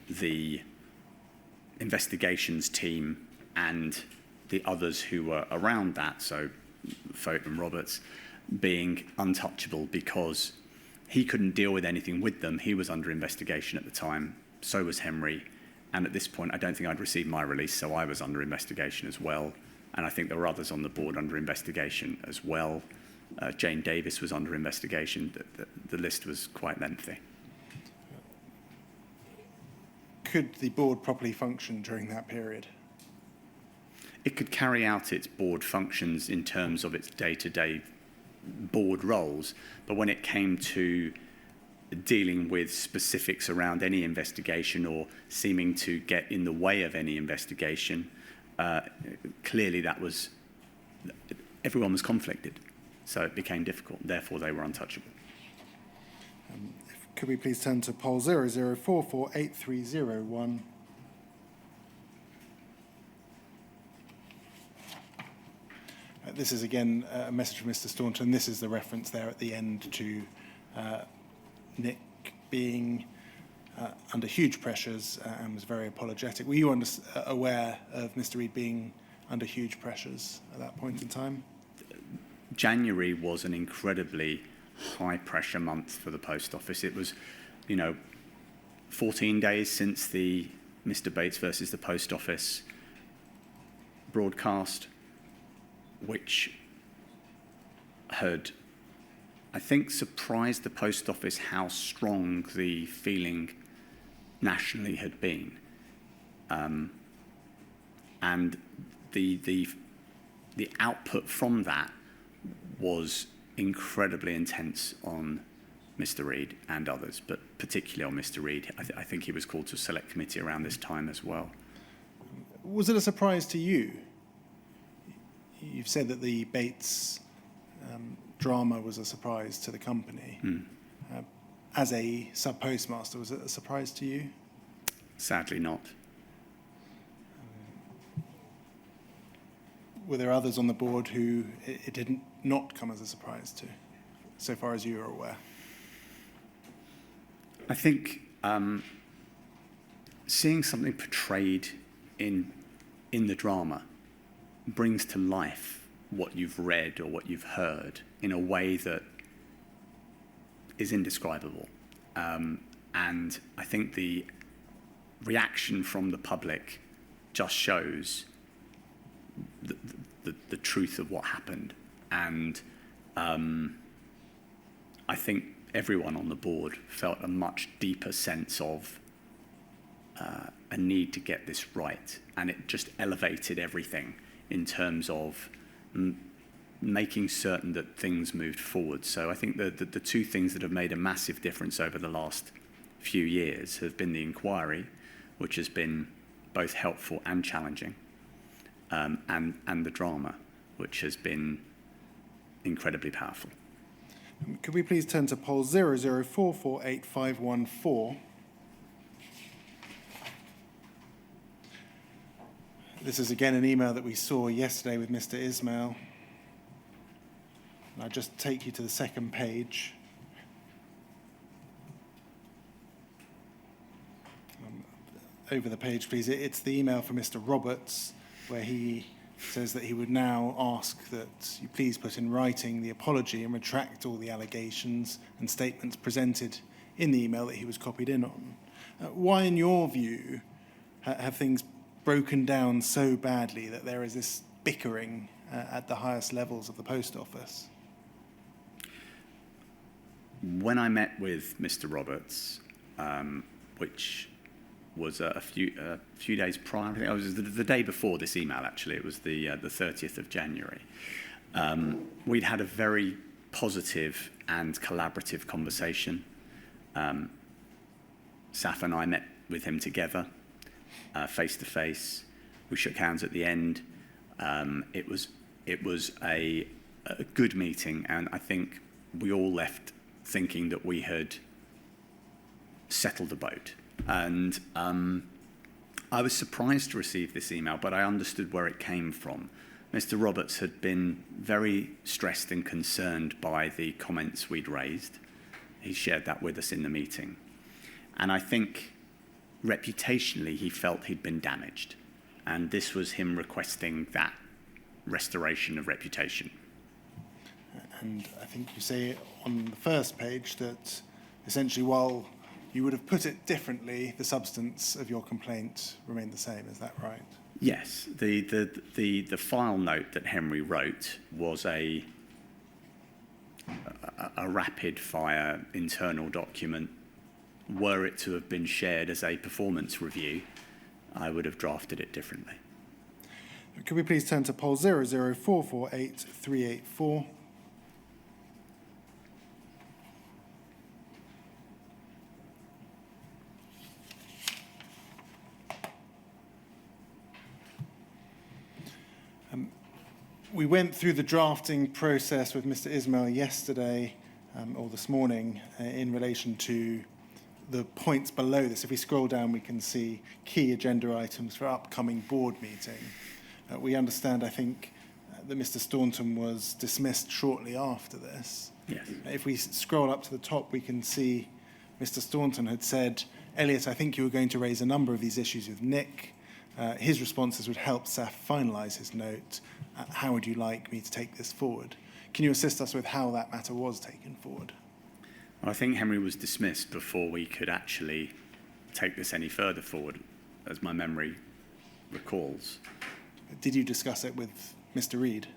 Speaker 4: the investigations team and the others who were around that, so Fote and Roberts, being untouchable because he couldn't deal with anything with them. He was under investigation at the time, so was Henry, and at this point I don't think I'd received my release, so I was under investigation as well. And I think there were others on the board under investigation as well. Jane Davis was under investigation. The list was quite lengthy.
Speaker 2: Could the board properly function during that period?
Speaker 4: It could carry out its board functions in terms of its day-to-day board roles, but when it came to dealing with specifics around any investigation or seeming to get in the way of any investigation, clearly everyone was conflicted, so it became difficult. Therefore, they were untouchable.
Speaker 2: Could we please turn to poll 00448301? This is again a message from Mr. Staunton. This is the reference there at the end to Nick being under huge pressures and was very apologetic. Were you aware of Mr. Reed being under huge pressures at that point in time?
Speaker 4: January was an incredibly high-pressure month for the Post Office. It was, 14 days since the Mr. Bates versus the Post Office broadcast, which had, I think, surprised the Post Office how strong the feeling nationally had been. And the output from that was incredibly intense on Mr. Reed and others, but particularly on Mr. Reed. I think he was called to a select committee around this time as well.
Speaker 2: Was it a surprise to you? You've said that the Bates drama was a surprise to the company. As a sub-postmaster, was it a surprise to you?
Speaker 4: Sadly not.
Speaker 2: Were there others on the board who it did not come as a surprise to, so far as you are aware?
Speaker 4: I think seeing something portrayed in the drama brings to life what you've read or what you've heard in a way that is indescribable. And I think the reaction from the public just shows the truth of what happened. And I think everyone on the board felt a much deeper sense of a need to get this right. And it just elevated everything in terms of making certain that things moved forward. So I think the two things that have made a massive difference over the last few years have been the inquiry, which has been both helpful and challenging, and the drama, which has been incredibly powerful.
Speaker 2: Could we please turn to poll 004485514? This is again an email that we saw yesterday with Mr. Ismail. I'll just take you to the second page. Over the page, please. It's the email from Mr. Roberts, where he says that he would now ask that you please put in writing the apology and retract all the allegations and statements presented in the email that he was copied in on. Why, in your view, have things broken down so badly that there is this bickering at the highest levels of the post office?
Speaker 4: When I met with Mr. Roberts, which was a few days prior, I think it was the day before this email, actually. It was the 30th of January. We'd had a very positive and collaborative conversation. Saf and I met with him together, face to face. We shook hands at the end. It was a good meeting, and I think we all left thinking that we had settled the boat. And I was surprised to receive this email, but I understood where it came from. Mr. Roberts had been very stressed and concerned by the comments we'd raised. He shared that with us in the meeting. And I think reputationally he felt he'd been damaged. And this was him requesting that restoration of reputation.
Speaker 2: And I think you say on the first page that essentially while you would have put it differently, the substance of your complaint remained the same. Is that right?
Speaker 4: Yes. The file note that Henry wrote was a rapid-fire internal document. Were it to have been shared as a performance review, I would have drafted it differently.
Speaker 2: Could we please turn to poll 004485384? We went through the drafting process with Mr. Ismail yesterday, or this morning, in relation to the points below this. If we scroll down, we can see key agenda items for upcoming board meeting. We understand, I think, that Mr. Staunton was dismissed shortly after this.
Speaker 4: Yes.
Speaker 2: If we scroll up to the top, we can see Mr. Staunton had said, Elliot, I think you were going to raise a number of these issues with Nick. His responses would help Saf finalise his note. How would you like me to take this forward? Can you assist us with how that matter was taken forward?
Speaker 4: Well, I think Henry was dismissed before we could actually take this any further forward, as my memory recalls.
Speaker 2: Did you discuss it with Mr. Reid?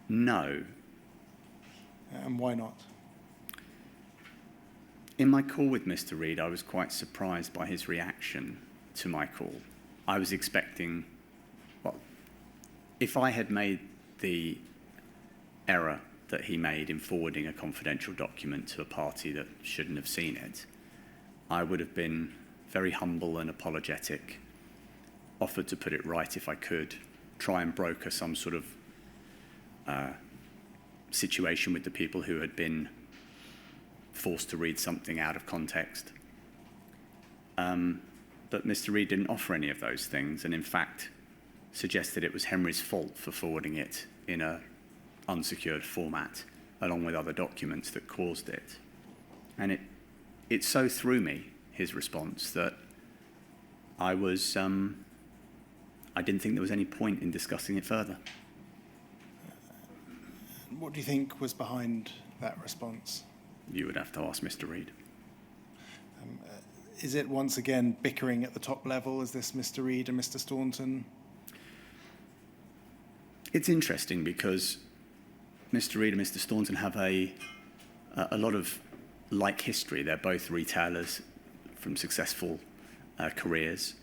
Speaker 4: No.
Speaker 2: And why not?
Speaker 4: In my call with Mr. Reid, I was quite surprised by his reaction to my call. I was expecting, well, if I had made the error that he made in forwarding a confidential document to a party that shouldn't have seen it, I would have been very humble and apologetic, offered to put it right if I could, try and broker some sort of situation with the people who had been forced to read something out of context. But Mr. Reid didn't offer any of those things, and in fact suggested it was Henry's fault for forwarding it in a unsecured format, along with other documents that caused it. And it so threw me, his response, that I didn't think there was any point in discussing it further.
Speaker 2: What do you think was behind that response?
Speaker 4: You would have to ask Mr. Reid.
Speaker 2: Is it once again bickering at the top level? Is this Mr. Reid and Mr. Staunton?
Speaker 4: It's interesting because Mr. Reid and Mr. Staunton have a lot of like history. They're both retailers from successful careers.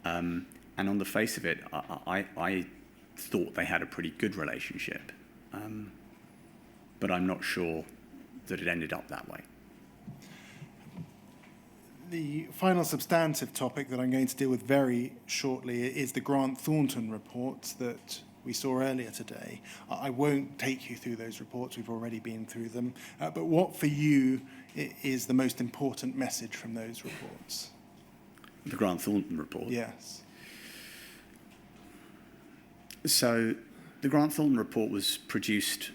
Speaker 4: And on the face of it, I thought they had a pretty good relationship. But I'm not sure that it ended up that way.
Speaker 2: The final substantive topic that I'm going to deal with very shortly is the Grant Thornton reports that we saw earlier today. I won't take you through those reports, we've already been through them. But what for you is the most important message from those reports?
Speaker 4: The Grant Thornton report?
Speaker 2: Yes.
Speaker 4: So the Grant Thornton report was produced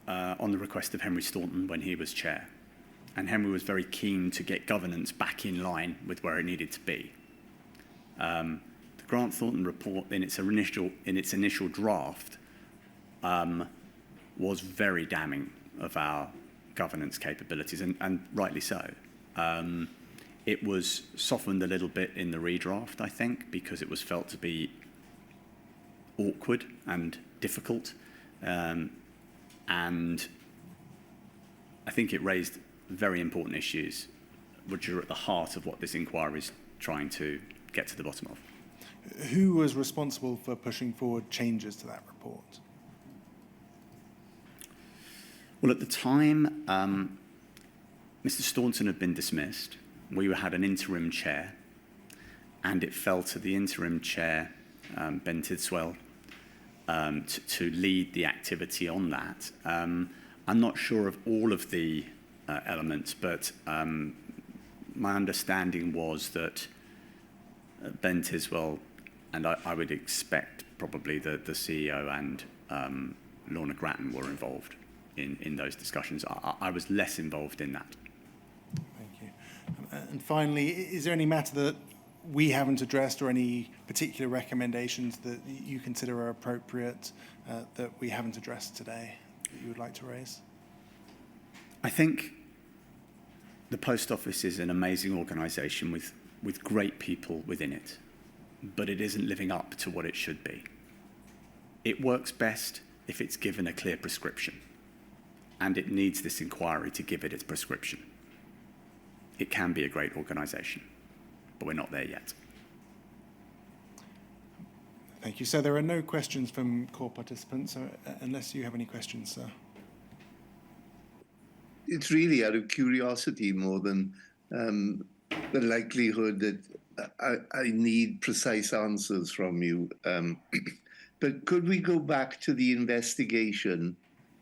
Speaker 4: on the request of Henry Staunton when he was chair. And Henry was very keen to get governance back in line with where it needed to be. The Grant Thornton report, in its initial draft, was very damning of our governance capabilities, and rightly so. It was softened a little bit in the redraft, I think, because it was felt to be awkward and difficult, and I think it raised very important issues which are at the heart of what this inquiry is trying to get to the bottom of.
Speaker 2: Who was responsible for pushing forward changes to that report?
Speaker 4: Well, at the time, Mr. Staunton had been dismissed. We had an interim chair, and it fell to the interim chair, Ben Tidswell, to lead the activity on that. I'm not sure of all of the elements, but my understanding was that Ben Tiswell, and I would expect probably the CEO and Lorna Grattan were involved in those discussions. I was less involved in that.
Speaker 2: Thank you. And finally, is there any matter that we haven't addressed or any particular recommendations that you consider are appropriate that we haven't addressed today that you would like to raise?
Speaker 4: I think the Post Office is an amazing organisation with great people within it, but it isn't living up to what it should be. It works best if it's given a clear prescription, and it needs this inquiry to give it its prescription. It can be a great organisation, but we're not there yet.
Speaker 2: Thank you. So there are no questions from core participants, unless you have any questions, sir.
Speaker 1: It's really out of curiosity more than the likelihood that I need precise answers from you. But could we go back to the investigation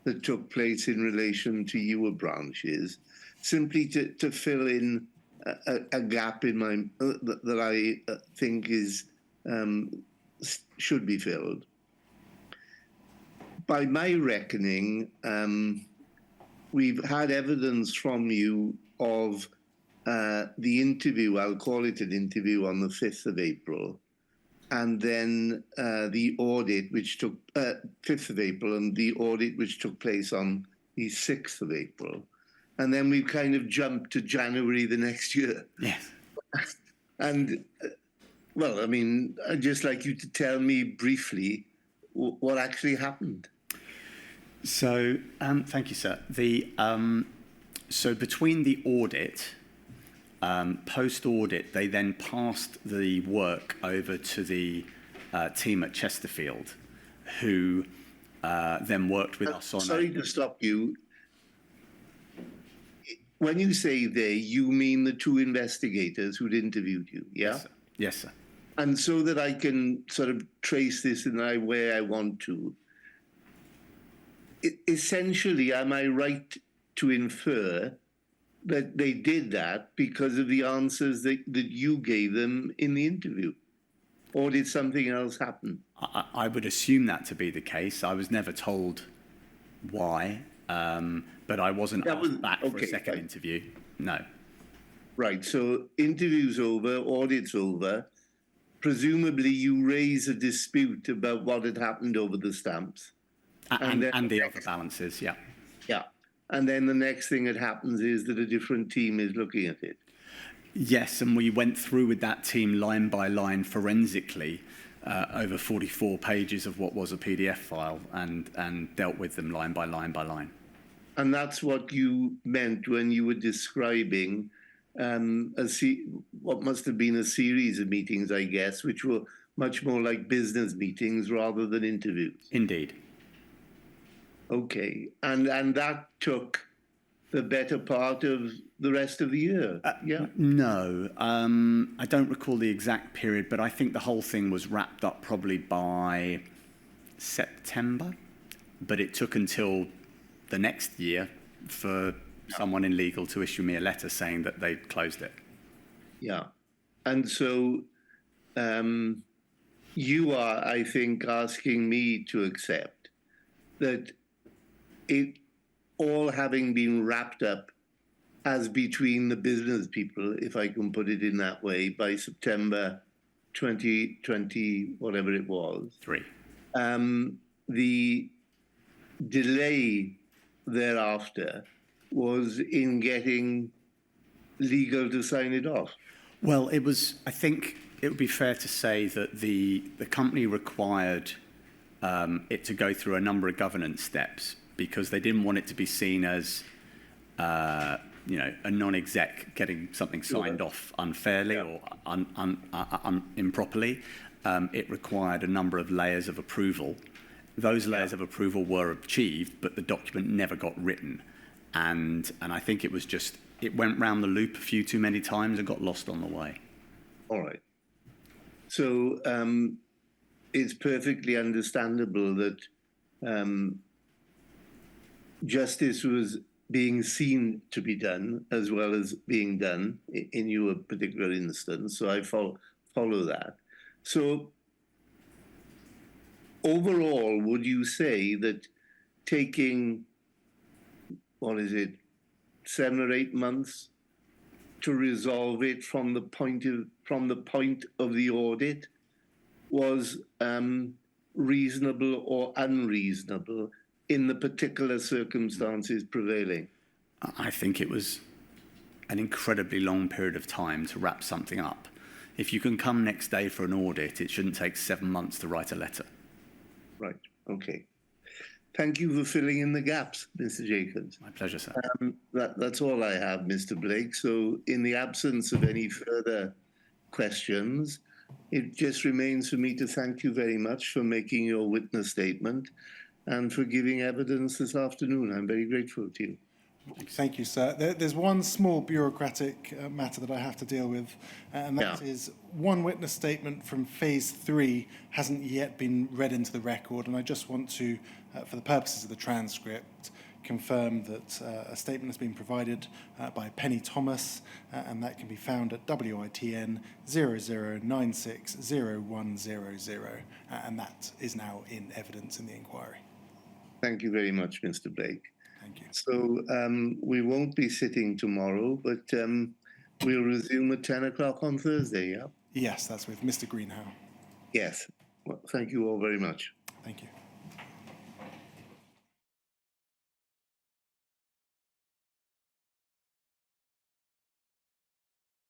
Speaker 1: that took place in relation to your branches, simply to fill in a gap in my that I think is should be filled? By my reckoning, we've had evidence from you of the interview, I'll call it an interview, on the 5th of April, and then the audit which took 5th of April, and the audit which took place on the 6th of April. And then we've kind of jumped to January the next year.
Speaker 4: Yes.
Speaker 1: And, well, I mean, I'd just like you to tell me briefly what actually happened.
Speaker 4: So, thank you, sir. So between the audit, post-audit, they then passed the work over to the team at Chesterfield, who then worked with us on...
Speaker 1: Sorry to stop you. When you say they, you mean the two investigators who'd interviewed you, yeah?
Speaker 4: Yes, sir. Yes, sir.
Speaker 1: And so that I can sort of trace this in the way I want to, essentially, am I right to infer that they did that because of the answers that you gave them in the interview? Or did something else happen?
Speaker 4: I would assume that to be the case. I was never told why, but I wasn't asked back for a second interview. No.
Speaker 1: Right, so interview's over, audit's over. Presumably you raise a dispute about what had happened over the stamps.
Speaker 4: And
Speaker 1: then
Speaker 4: the other balances, yeah.
Speaker 1: Yeah. And then the next thing that happens is that a different team is looking at it.
Speaker 4: Yes, and we went through with that team line by line forensically over 44 pages of what was a PDF file and dealt with them line by line by line.
Speaker 1: And that's what you meant when you were describing what must have been a series of meetings, I guess, which were much more like business meetings rather than interviews.
Speaker 4: Indeed.
Speaker 1: Okay. And that took the better part of the rest of the year. Yeah.
Speaker 4: No, I don't recall the exact period, but I think the whole thing was wrapped up probably by September. But it took until the next year for someone in legal to issue me a letter saying that they'd closed it.
Speaker 1: Yeah. And so you are, I think, asking me to accept that it all having been wrapped up as between the business people, if I can put it in that way, by September 2020, whatever it was.
Speaker 4: 3.
Speaker 1: The delay thereafter was in getting legal to sign it off.
Speaker 4: Well, I think it would be fair to say that the company required it to go through a number of governance steps because they didn't want it to be seen as, a non-exec getting something signed off unfairly or improperly. It required a number of layers of approval. Those layers of approval were achieved, but the document never got written. And I think it went round the loop a few too many times and got lost on the way.
Speaker 1: All right. So it's perfectly understandable that justice was being seen to be done as well as being done in your particular instance. So I follow that. So overall, would you say that taking, 7 or 8 months to resolve it from the point of the audit was reasonable or unreasonable in the particular circumstances prevailing?
Speaker 4: I think it was an incredibly long period of time to wrap something up. If you can come next day for an audit, it shouldn't take 7 months to write a letter.
Speaker 1: Right. Okay. Thank you for filling in the gaps, Mr. Jacobs.
Speaker 4: My pleasure, sir.
Speaker 1: That's all I have, Mr. Blake. So in the absence of any further questions, it just remains for me to thank you very much for making your witness statement and for giving evidence this afternoon. I'm very grateful to you.
Speaker 2: Thank you, sir. There's one small bureaucratic matter that I have to deal with, and that is one witness statement from phase 3 hasn't yet been read into the record, and I just want to, for the purposes of the transcript, confirm that a statement has been provided by Penny Thomas, and that can be found at WITN 00960100, and that is now in evidence in the inquiry.
Speaker 1: Thank you very much, Mr. Blake.
Speaker 2: Thank you.
Speaker 1: So we won't be sitting tomorrow, but we'll resume at 10 o'clock on Thursday, yeah?
Speaker 2: Yes, that's with Mr. Greenhow.
Speaker 1: Yes. Well, thank you all very much.
Speaker 2: Thank you.